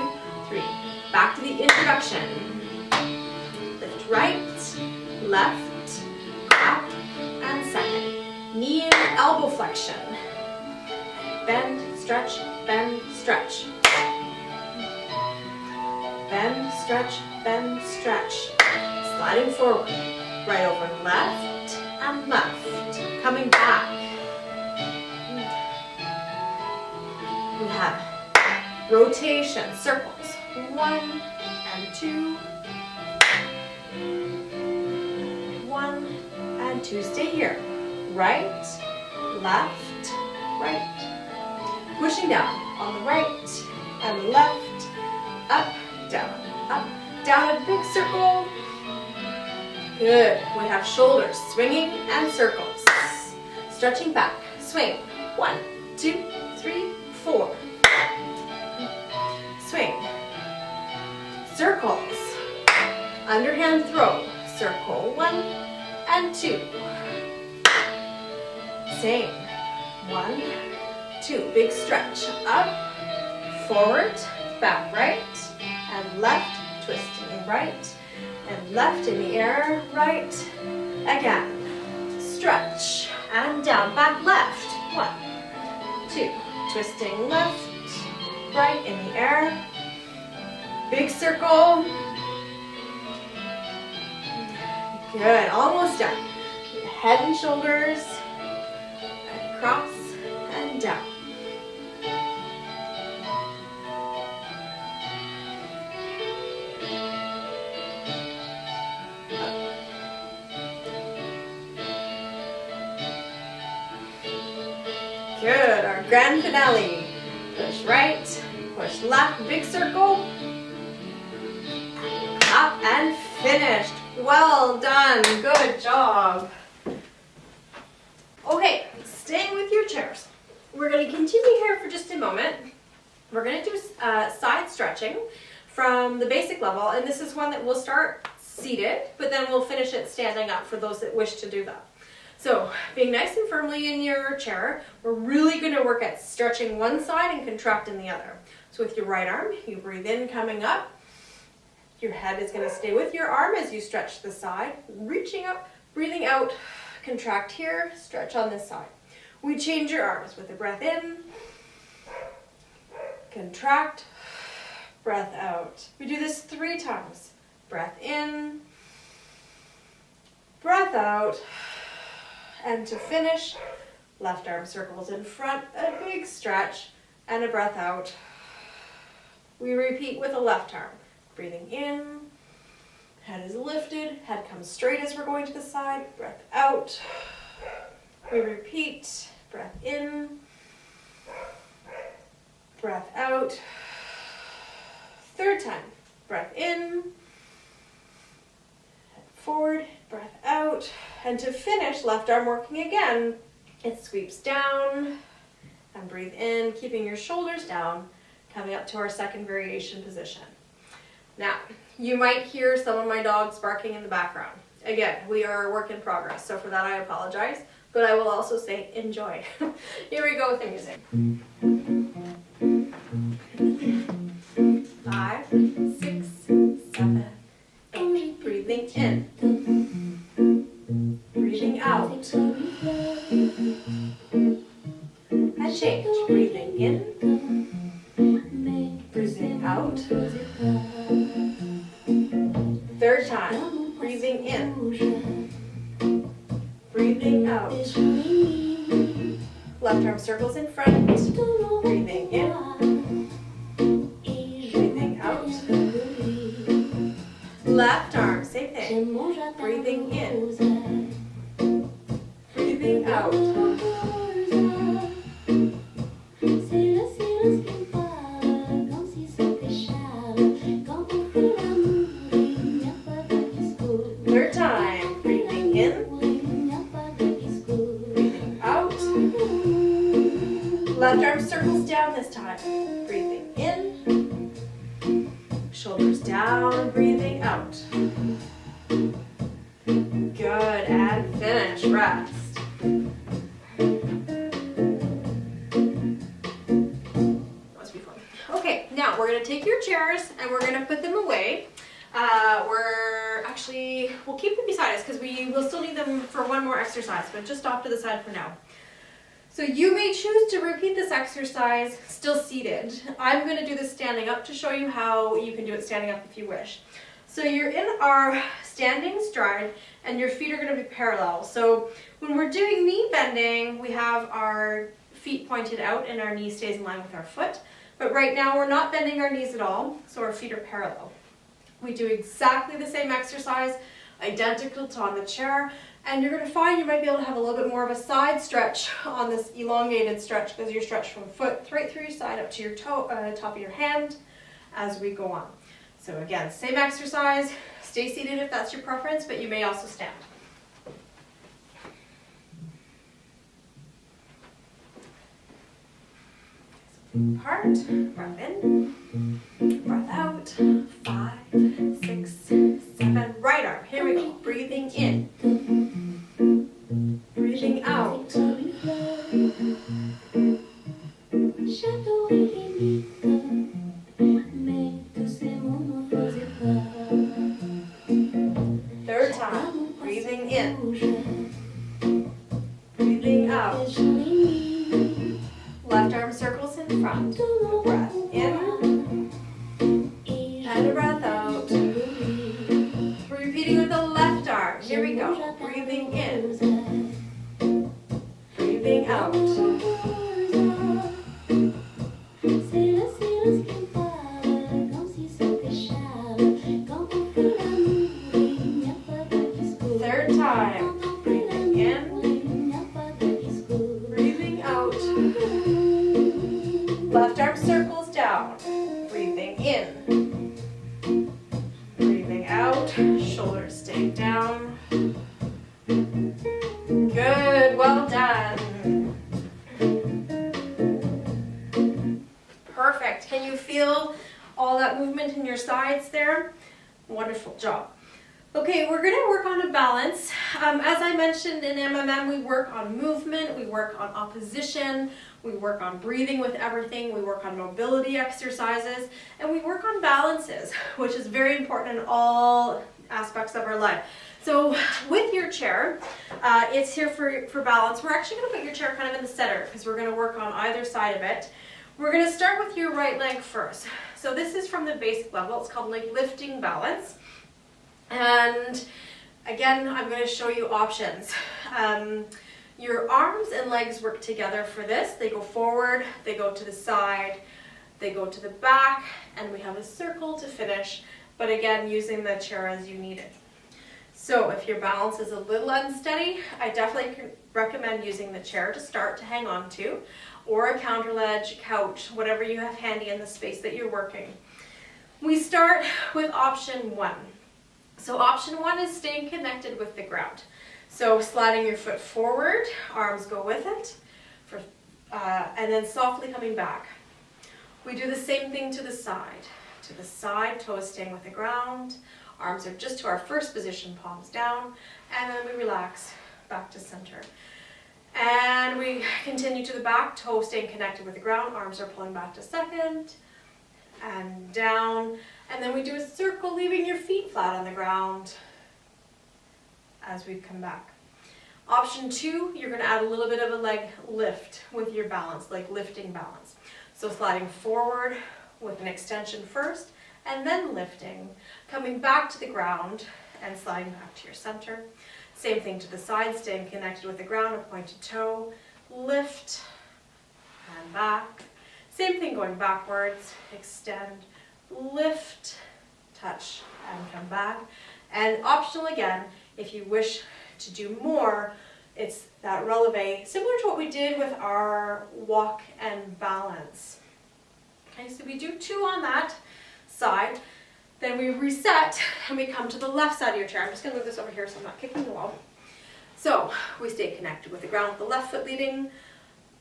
3. Back to the introduction. Lift right, left, clap, and second. Knee and elbow flexion. Bend, stretch, bend, stretch. Bend, stretch, bend, stretch. Sliding forward. Right over left and left. Coming back. We have rotation, circles. 1 and 2. 1 and 2. Stay here. Right, left, right. Pushing down on the right and the left. Up, down, a big circle. Good. We have shoulders swinging and circles. Stretching back. Swing. 1, 2, 3, 4. Swing. Circles. Underhand throw. Circle 1 and 2. Same. 1, 2. Big stretch. Up, forward, back right, and left. Twisting right, and left in the air, right. Again. Stretch, and down, back left. 1, 2. Twisting left, right in the air. Big circle. Good, almost done. Head and shoulders, and across and down. Good, our grand finale. Push right, push left, big circle. Up and finished. Well done, good job. Okay, staying with your chairs. We're going to continue here for just a moment. We're going to do side stretching from the basic level, and this is one that we'll start seated, but then we'll finish it standing up for those that wish to do that. So, being nice and firmly in your chair, we're really going to work at stretching one side and contracting the other. So with your right arm, you breathe in, coming up. Your head is going to stay with your arm as you stretch the side, reaching up, breathing out, contract here, stretch on this side. We change your arms with a breath in, contract, breath out. We do this 3 times. Breath in, breath out. And to finish, left arm circles in front, a big stretch, and a breath out. We repeat with the left arm. Breathing in, head is lifted, head comes straight as we're going to the side, breath out. We repeat, breath in, breath out. 3rd time, breath in, head forward, breath out. And to finish, left arm working again, it sweeps down and breathe in, keeping your shoulders down, coming up to our second variation position. Now, you might hear some of my dogs barking in the background. Again, we are a work in progress, so for that I apologize, but I will also say enjoy. Here we go with the music. 5, 6, 7, 8. Breathing in. Breathing out. And change. Breathing in. Breathing out. 3rd time. Breathing in. breathing out. Left arm circles in front, breathing in, breathing out. Left arm, same thing, breathing in, breathing out. Third time, breathing in, breathing out. Left arm circles down this time, breathing in, shoulders down, breathing out. Good, and finish, rest. Must be fun. Okay, now we're gonna take your chairs and we're gonna put them away. We'll keep them beside us because we will still need them for one more exercise, but just off to the side for now. So you may choose to repeat this exercise still seated. I'm going to do this standing up to show you how you can do it standing up if you wish. So you're in our standing stride and your feet are going to be parallel. So when we're doing knee bending, we have our feet pointed out and our knee stays in line with our foot. But right now we're not bending our knees at all, so our feet are parallel. We do exactly the same exercise, identical to on the chair, and you're going to find you might be able to have a little bit more of a side stretch on this elongated stretch because you're stretched from foot right through your side up to your toe, top of your hand as we go on. So again, same exercise, stay seated if that's your preference, but you may also stand. Heart, breath in, breath out, 5, 6, 7, right arm, here we go, breathing in, breathing out, third time, breathing in, breathing out. Left arm circles in front, breath in, and a breath out. We're repeating with the left arm, here we go, breathing in, breathing out. Third time, breathing in, breathing out. Left arm circles down, breathing in, breathing out, shoulders stay down. Good, well done. Perfect. Can you feel all that movement in your sides there? Wonderful job. Okay, we're going to work on a balance. As I mentioned in MMM, we work on movement, we work on opposition, we work on breathing with everything, we work on mobility exercises, and we work on balances, which is very important in all aspects of our life. So with your chair, it's here for balance. We're actually going to put your chair kind of in the center because we're going to work on either side of it. We're going to start with your right leg first. So this is from the basic level. It's called leg lifting balance. And again, I'm going to show you options. Your arms and legs work together for this. They go forward, they go to the side, they go to the back, and we have a circle to finish, but again, using the chair as you need it. So if your balance is a little unsteady, I definitely recommend using the chair to start to hang on to, or a counter ledge, couch, whatever you have handy in the space that you're working. We start with option 1. So option 1 is staying connected with the ground. So sliding your foot forward, arms go with it, and then softly coming back. We do the same thing to the side. To the side, toes staying with the ground, arms are just to our first position, palms down, and then we relax back to center. And we continue to the back, toes staying connected with the ground, arms are pulling back to second, and down. And then we do a circle, leaving your feet flat on the ground as we come back. Option 2, you're going to add a little bit of a leg lift with your balance, like lifting balance. So sliding forward with an extension first, and then lifting, coming back to the ground and sliding back to your center. Same thing to the side, staying connected with the ground, a pointed toe, lift, and back. Same thing going backwards, extend, lift, touch, and come back. And optional again, if you wish to do more, it's that releve, similar to what we did with our walk and balance. Okay, so we do 2 on that side, then we reset and we come to the left side of your chair. I'm just going to move this over here so I'm not kicking the wall. So we stay connected with the ground with the left foot leading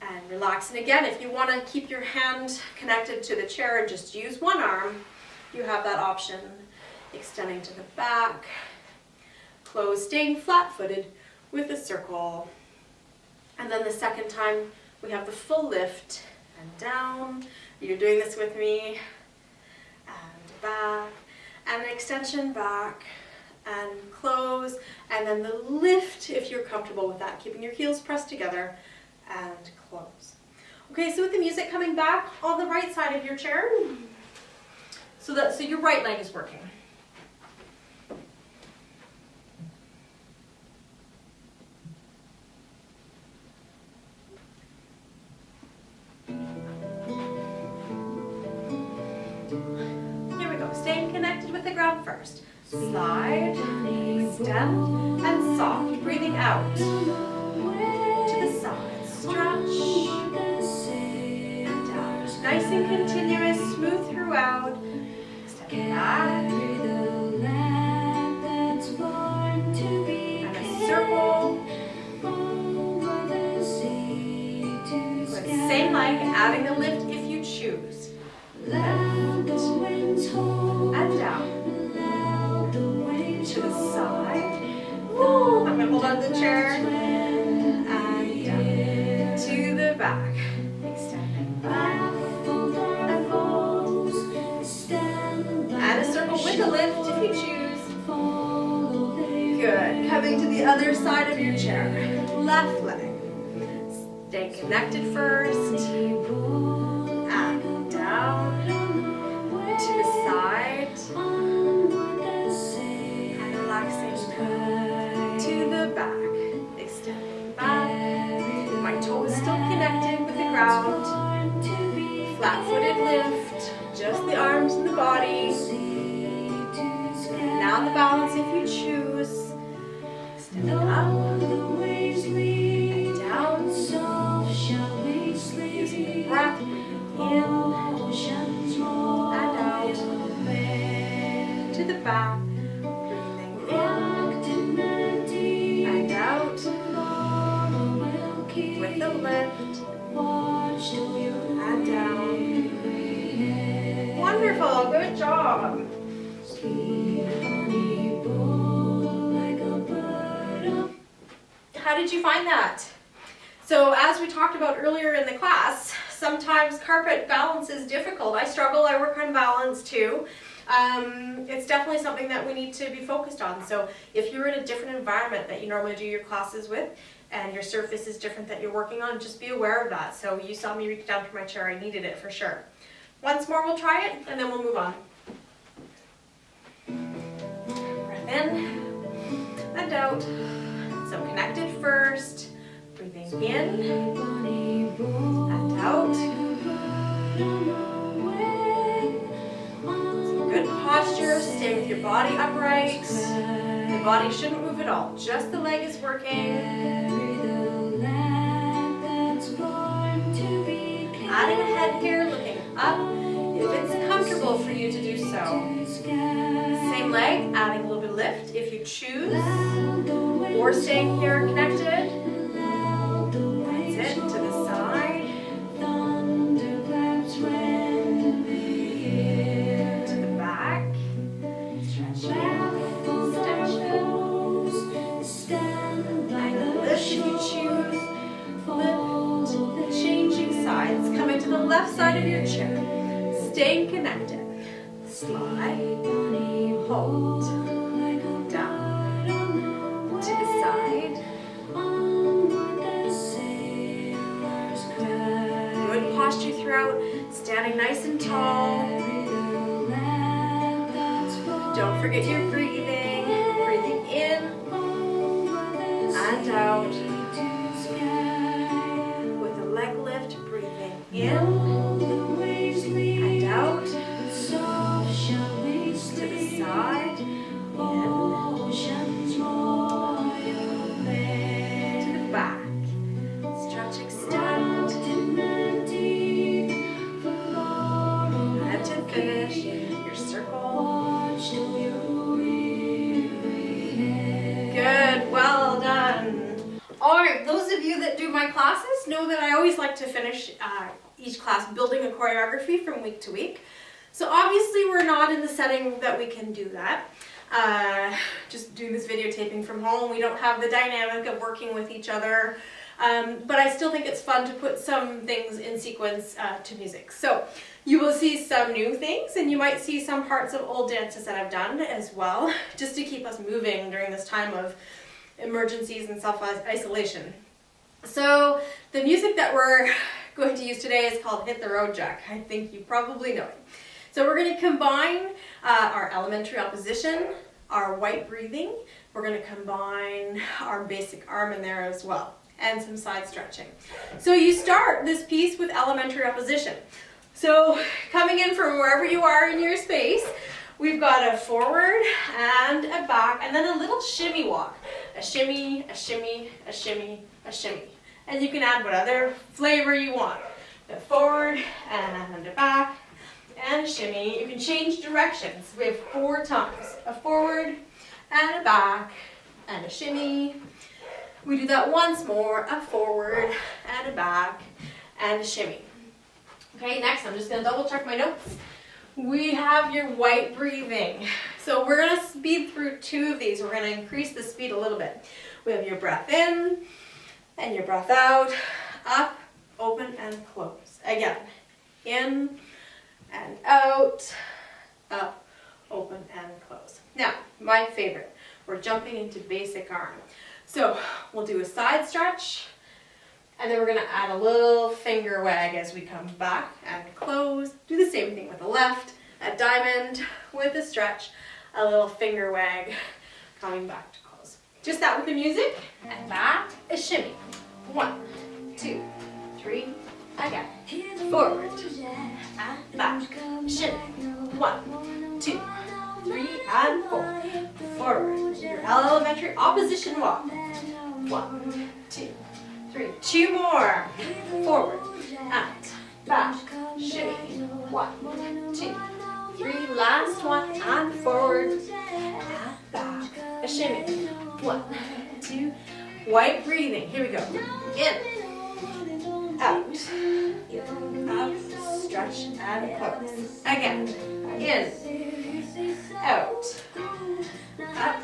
and relax. And again, if you want to keep your hand connected to the chair and just use one arm, you have that option. Extending to the back, close, staying flat-footed with a circle. And then the second time we have the full lift and down. You're doing this with me. And back, and an extension back, and close, and then the lift if you're comfortable with that, keeping your heels pressed together, and close. Okay, so with the music coming back on the right side of your chair, so your right leg is working. Here we go, staying connected with the ground first. Slide, extend, and soft, breathing out. To the side, stretch, and down. Nice and continuous, smooth throughout. Extend back. And a circle. With the same leg, adding the lift if you choose. Lift, and down. To the side. Ooh, I'm going to hold on to the chair. And down. To the back. Extending back. And hold. Add a circle with a lift if you choose. Good. Coming to the other side of your chair. Left leg. Stay connected first. And down. To the side. To the back, extending back. My toe is still connected with the ground. Flat-footed lift, just the arms and the body. Now the balance if you choose. Extend up and down. Using the breath, in and out. To the back. With the lift and down. Wonderful, good job. How did you find that? So as we talked about earlier in the class, sometimes carpet balance is difficult. I struggle, I work on balance too. It's definitely something that we need to be focused on. So if you're in a different environment that you normally do your classes with, and your surface is different that you're working on, just be aware of that. So you saw me reach down for my chair, I needed it for sure. Once more, we'll try it, and then we'll move on. Breath in, and out. So connected first, breathing in, and out. Some good posture, stay with your body upright. The body shouldn't move at all, just the leg is working. Adding a head here, looking up, if it's comfortable for you to do so. Same leg, adding a little bit of lift if you choose, or staying here connected. That's it, to the side. To the back. And lift if you choose. Lift, changing sides, coming to the left side of your chair, staying connected, slide, hold, down, to the side, good posture throughout, standing nice and tall, don't forget your breathing, breathing in, All right, those of you that do my classes know that I always like to finish each class building a choreography from week to week. So obviously we're not in the setting that we can do that. Just doing this videotaping from home, we don't have the dynamic of working with each other. But I still think it's fun to put some things in sequence to music. So you will see some new things, and you might see some parts of old dances that I've done as well, just to keep us moving during this time of emergencies and self-isolation. So the music that we're going to use today is called Hit the Road Jack. I think you probably know it. So we're going to combine our elementary opposition, our white breathing. We're going to combine our basic arm in there as well, and some side stretching. So you start this piece with elementary opposition. So coming in from wherever you are in your space, we've got a forward and a back, and then a little shimmy walk. A shimmy, a shimmy, a shimmy, a shimmy. And you can add what other flavor you want. A forward and a back and a shimmy. You can change directions. We have 4 times. A forward and a back and a shimmy. We do that once more. A forward and a back and a shimmy. Okay, next I'm just going to double check my notes. We have your white breathing. So we're going to speed through 2 of these. We're going to increase the speed a little bit. We have your breath in and your breath out. Up, open, and close. Again, in and out. Up, open, and close. Now, my favorite. We're jumping into basic arm. So we'll do a side stretch. And then we're going to add a little finger wag as we come back and close. Do the same thing with the left. A diamond with a stretch. A little finger wag coming back to close. Just that with the music. And back, a shimmy. 1, 2, 3. Again. Forward. And back. Shimmy. 1, 2, 3, and 4. Forward. Your elementary opposition walk. 1, 2, 3. 2 more. Forward and back. Shimmy. 1, 2, 3. Last one. And forward and back. A shimmy. 1, 2. White breathing. Here we go. In. Out. Up. Stretch and close. Again. In. Out. Up.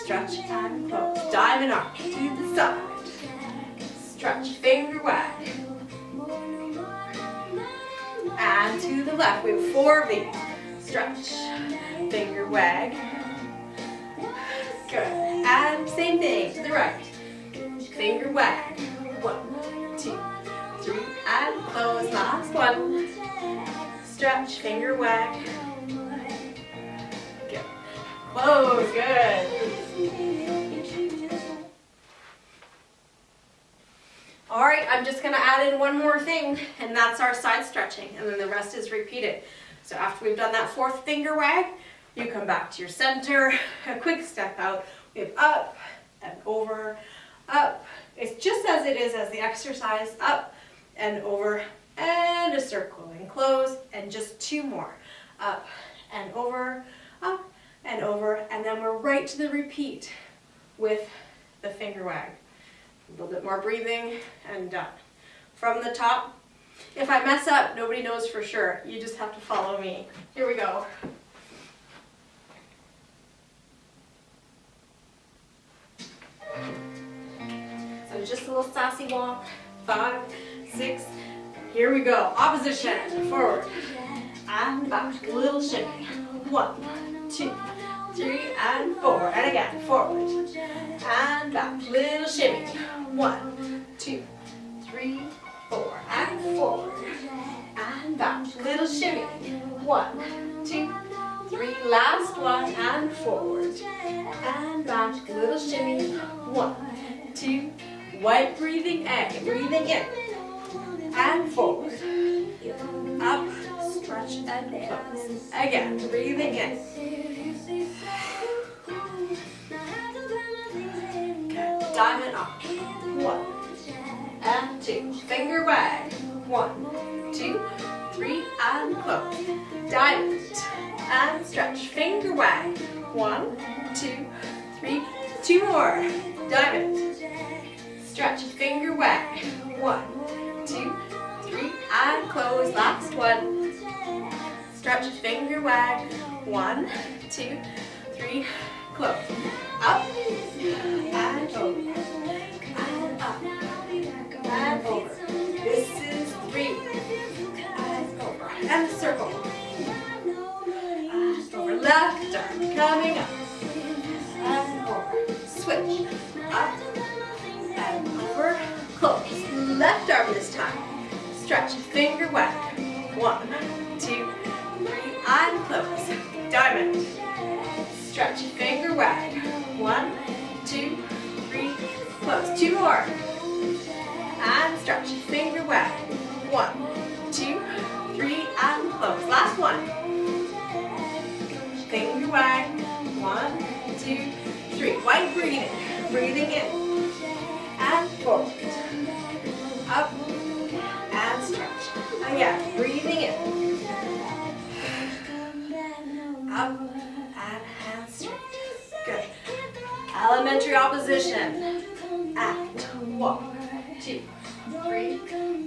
Stretch and close. Diamond arm to the side. Stretch, finger wag. And to the left. We have 4 of these. Stretch, finger wag. Good. And same thing to the right. Finger wag. 1, 2, 3, and close. Last one. Stretch, finger wag. Good. Close. Good. All right, I'm just going to add in one more thing, and that's our side stretching, and then the rest is repeated. So after we've done that 4th finger wag, you come back to your center, a quick step out. We have up and over, up. It's just as it is as the exercise, up and over, and a circle, and close, and just 2 more. Up and over, up and over, and then we're right to the repeat with the finger wag. A little bit more breathing and done. From the top, if I mess up, nobody knows for sure. You just have to follow me. Here we go. So just a little sassy walk. 5, 6. Here we go. Opposition. Forward and back. Little shimmy. 1, 2, 3, and 4. And again. Forward and back. Little shimmy. 1, 2, 3, 4. And forward and back. Little shimmy. 1, 2, 3. Last one. And forward and back. Little shimmy. 1, 2. White breathing egg. Breathing in and forward. Up. Stretch and close. Again. Breathing in. Good. Diamond up. 1 and 2. Finger wag. 1, 2, 3, and close. Diamond and stretch. Finger wag. 1, 2, 3. 2 more. Diamond. Stretch, finger wag. 1, 2, 3, and close. Last one. Stretch, finger wag. 1, 2, 3, close. Up, and over, and up, and over. This is 3, and over, and circle. And over, left arm, coming up, and over. Switch, up, and over, close. Left arm this time. Stretch, finger wag. 1, 2, 3, and close. Diamond. Stretch, finger wag. 1, 2, 3, close. 2 more. And stretch, finger wag. 1, 2, 3, and close. Last one. Finger wag. 1, 2, 3. White breathing. Breathing in. And forward. Up. And stretch. Again, breathing in. Up. And hands straight. Good. Elementary opposition. And 1, 2, 3,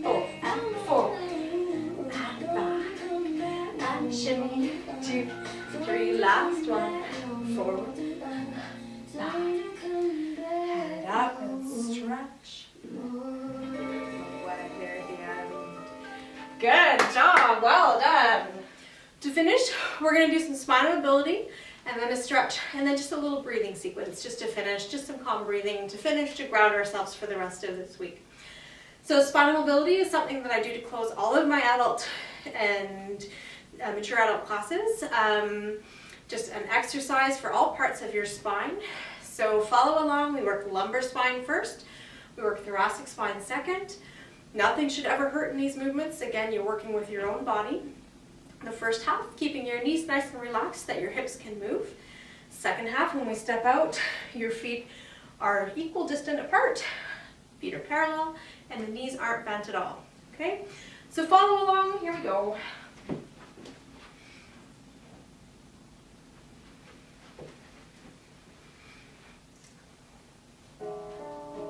4, and forward, and back, and shimmy, 2, 3, last one, forward, back, head up and stretch, wag there at the end. Good job, well done. To finish, we're going to do some spinal mobility, and then a stretch, and then just a little breathing sequence just to finish, just some calm breathing to finish, to ground ourselves for the rest of this week. So spinal mobility is something that I do to close all of my adult and mature adult classes. Just an exercise for all parts of your spine. So follow along. We work lumbar spine first. We work thoracic spine second. Nothing should ever hurt in these movements. Again, you're working with your own body. The first half, keeping your knees nice and relaxed so that your hips can move. Second half, when we step out, your feet are equal distant apart. Feet are parallel, and the knees aren't bent at all. Okay? So follow along. Here we go.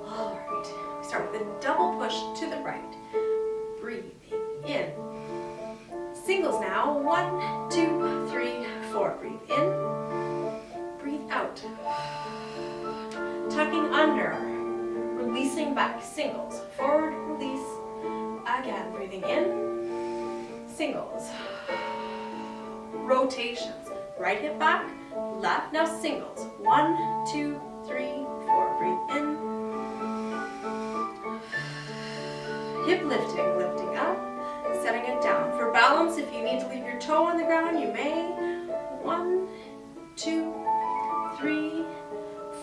All right. We start with a double push to the right. Breathing in. Singles now. 1, 2, 3, 4. Breathe in. Breathe out. Tucking under. Releasing back. Singles. Forward, release. Again, breathing in. Singles. Rotations. Right hip back. Left. Now singles. 1, 2, 3, 4. Breathe in. Hip lifting. Lifting up. Setting it down. For balance, if you need to leave your toe on the ground, you may. 1, 2, 3,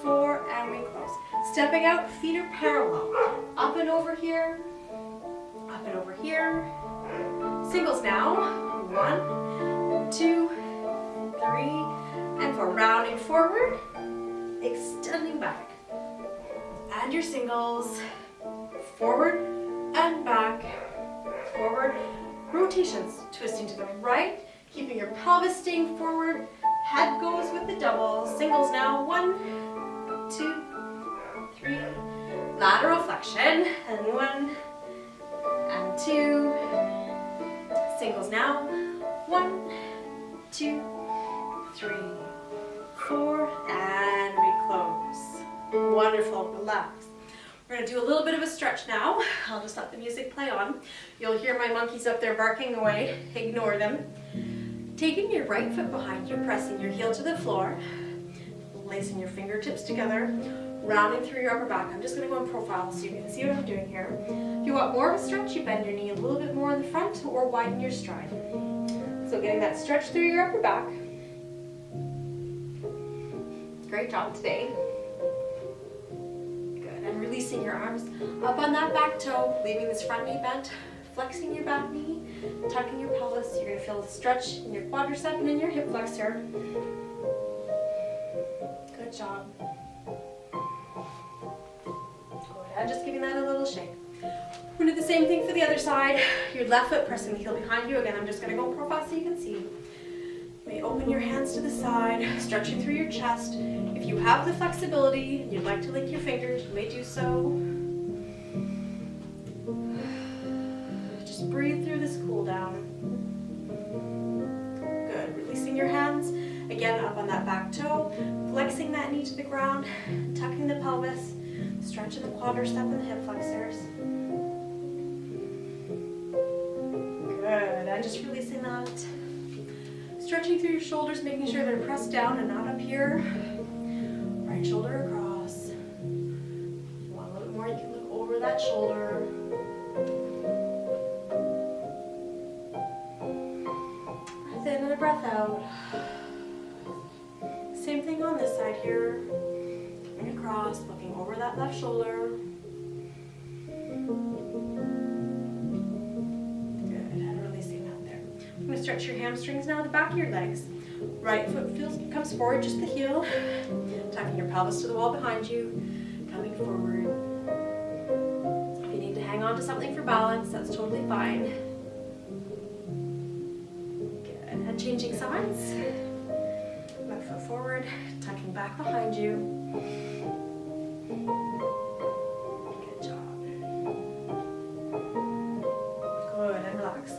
4, and we close. Stepping out, feet are parallel. Up and over here. Up and over here. Singles now. 1, 2, 3, and 4. Rounding forward. Extending back. And your singles. Forward and back. Forward. Rotations. Twisting to the right. Keeping your pelvis staying forward. Head goes with the double. Singles now. 1, 2, 3. Lateral flexion. And 1 and 2. Singles now. 1, 2, 3, 4. And we close. Wonderful. Relax. We're going to do a little bit of a stretch now. I'll just let the music play on. You'll hear my monkeys up there barking away. Ignore them. Taking your right foot behind you, pressing your heel to the floor, lacing your fingertips together, rounding through your upper back. I'm just going to go in profile so you can see what I'm doing here. If you want more of a stretch, you bend your knee a little bit more in the front or widen your stride. So getting that stretch through your upper back. Great job today. And releasing your arms up on that back toe, leaving this front knee bent, flexing your back knee, tucking your pelvis. You're going to feel the stretch in your quadricep and in your hip flexor. Good job. Go ahead, just giving that a little shake. We're going to do the same thing for the other side. Your left foot pressing the heel behind you. Again, I'm just going to go profile so you can see. You may open your hands to the side, stretching through your chest. If you have the flexibility and you'd like to link your fingers, you may do so. breathe through this cool down. Good. Releasing your hands. Again, up on that back toe. Flexing that knee to the ground. Tucking the pelvis. Stretching the quadricep and the hip flexors. Good. And just releasing that. Stretching through your shoulders, making sure they're pressed down and not up here. Right shoulder across. If you want a little bit more, you can look over that shoulder. Breath in and a breath out. Same thing on this side here. Coming across, looking over that left shoulder. Good, and releasing that there. I'm going to stretch your hamstrings now, the back of your legs. Right foot comes forward, just the heel. Tucking your pelvis to the wall behind you. Coming forward. If you need to hang on to something for balance, that's totally fine. Good, and changing sides. Left foot forward, tucking back behind you. Good job. Good, and relax.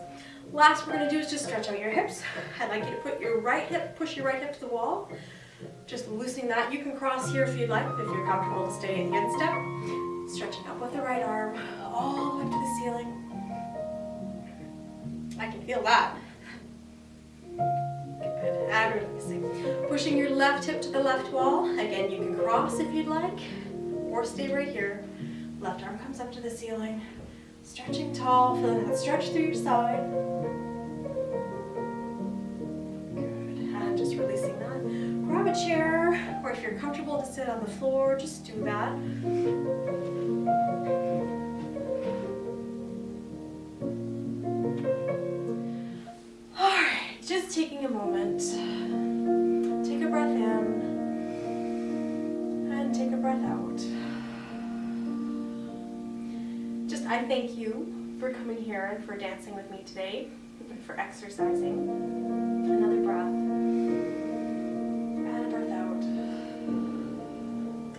Last we're going to do is just stretch out your hips. I'd like you to put your right hip, push your right hip to the wall. Just loosening that. You can cross here if you'd like, if you're comfortable to stay in the instep. Stretching up with the right arm, all the way to the ceiling. I can feel that. Good, and releasing. Pushing your left hip to the left wall. Again, you can cross if you'd like, or stay right here. Left arm comes up to the ceiling. Stretching tall, feeling that stretch through your side. Good, and just releasing that. Grab a chair, or if you're comfortable to sit on the floor, just do that. Alright, just taking a moment. Take a breath in, and take a breath out. I thank you for coming here and for dancing with me today, and for exercising. Another breath. And a breath out.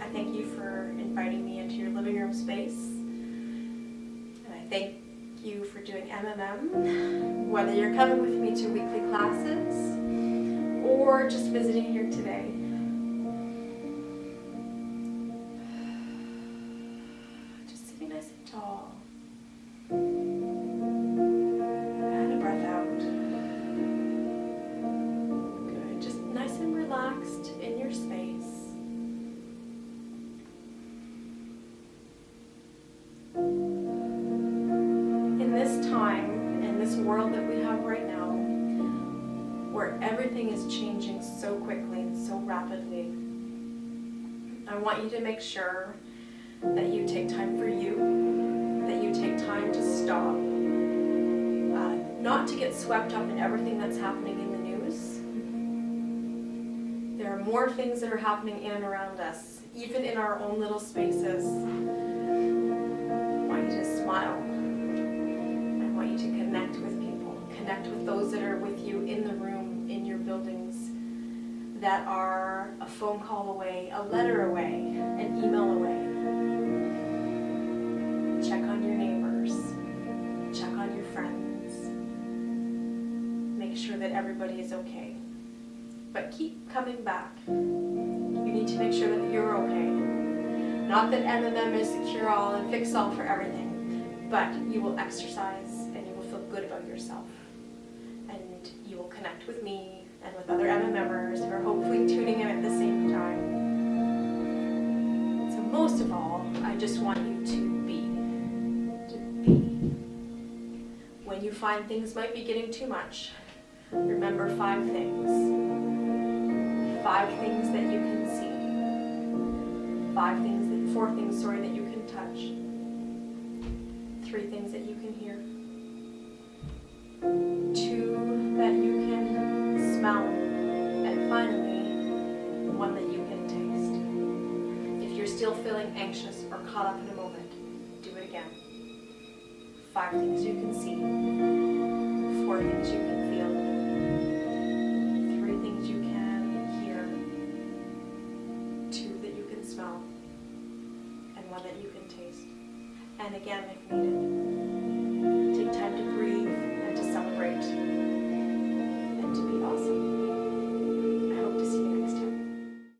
I thank you for inviting me into your living room space. And I thank you for doing MMM, whether you're coming with me to weekly classes or just visiting here today. Just sitting nice and tall. And a breath out. Good. Just nice and relaxed in your space. In this time, in this world that we have right now, where everything is changing so quickly and so rapidly, I want you to make sure that you take time for you. That you take time to stop, not to get swept up in everything that's happening in the news. There are more things that are happening in and around us, even in our own little spaces. I want you to smile. I want you to connect with people, connect with those that are with you in the room, in your buildings, that are a phone call away, a letter away, an email away. Check on your neighbors, check on your friends, make sure that everybody is okay. But keep coming back. You need to make sure that you're okay. Not that MMM is the cure-all and fix-all for everything, but you will exercise and you will feel good about yourself. And you will connect with me and with other MMMers who are hopefully tuning in at the same time. So most of all, I just want you to be. When you find things might be getting too much, remember 5 things. 5 things that you can see. 4 things, that you can touch. 3 things that you can hear. 2 that you can smell. And finally, 1 that you can taste. If you're still feeling anxious or caught up in a moment, do it again. 5 things you can see, 4 things you can feel, 3 things you can hear, 2 that you can smell, and 1 that you can taste. And again, if needed.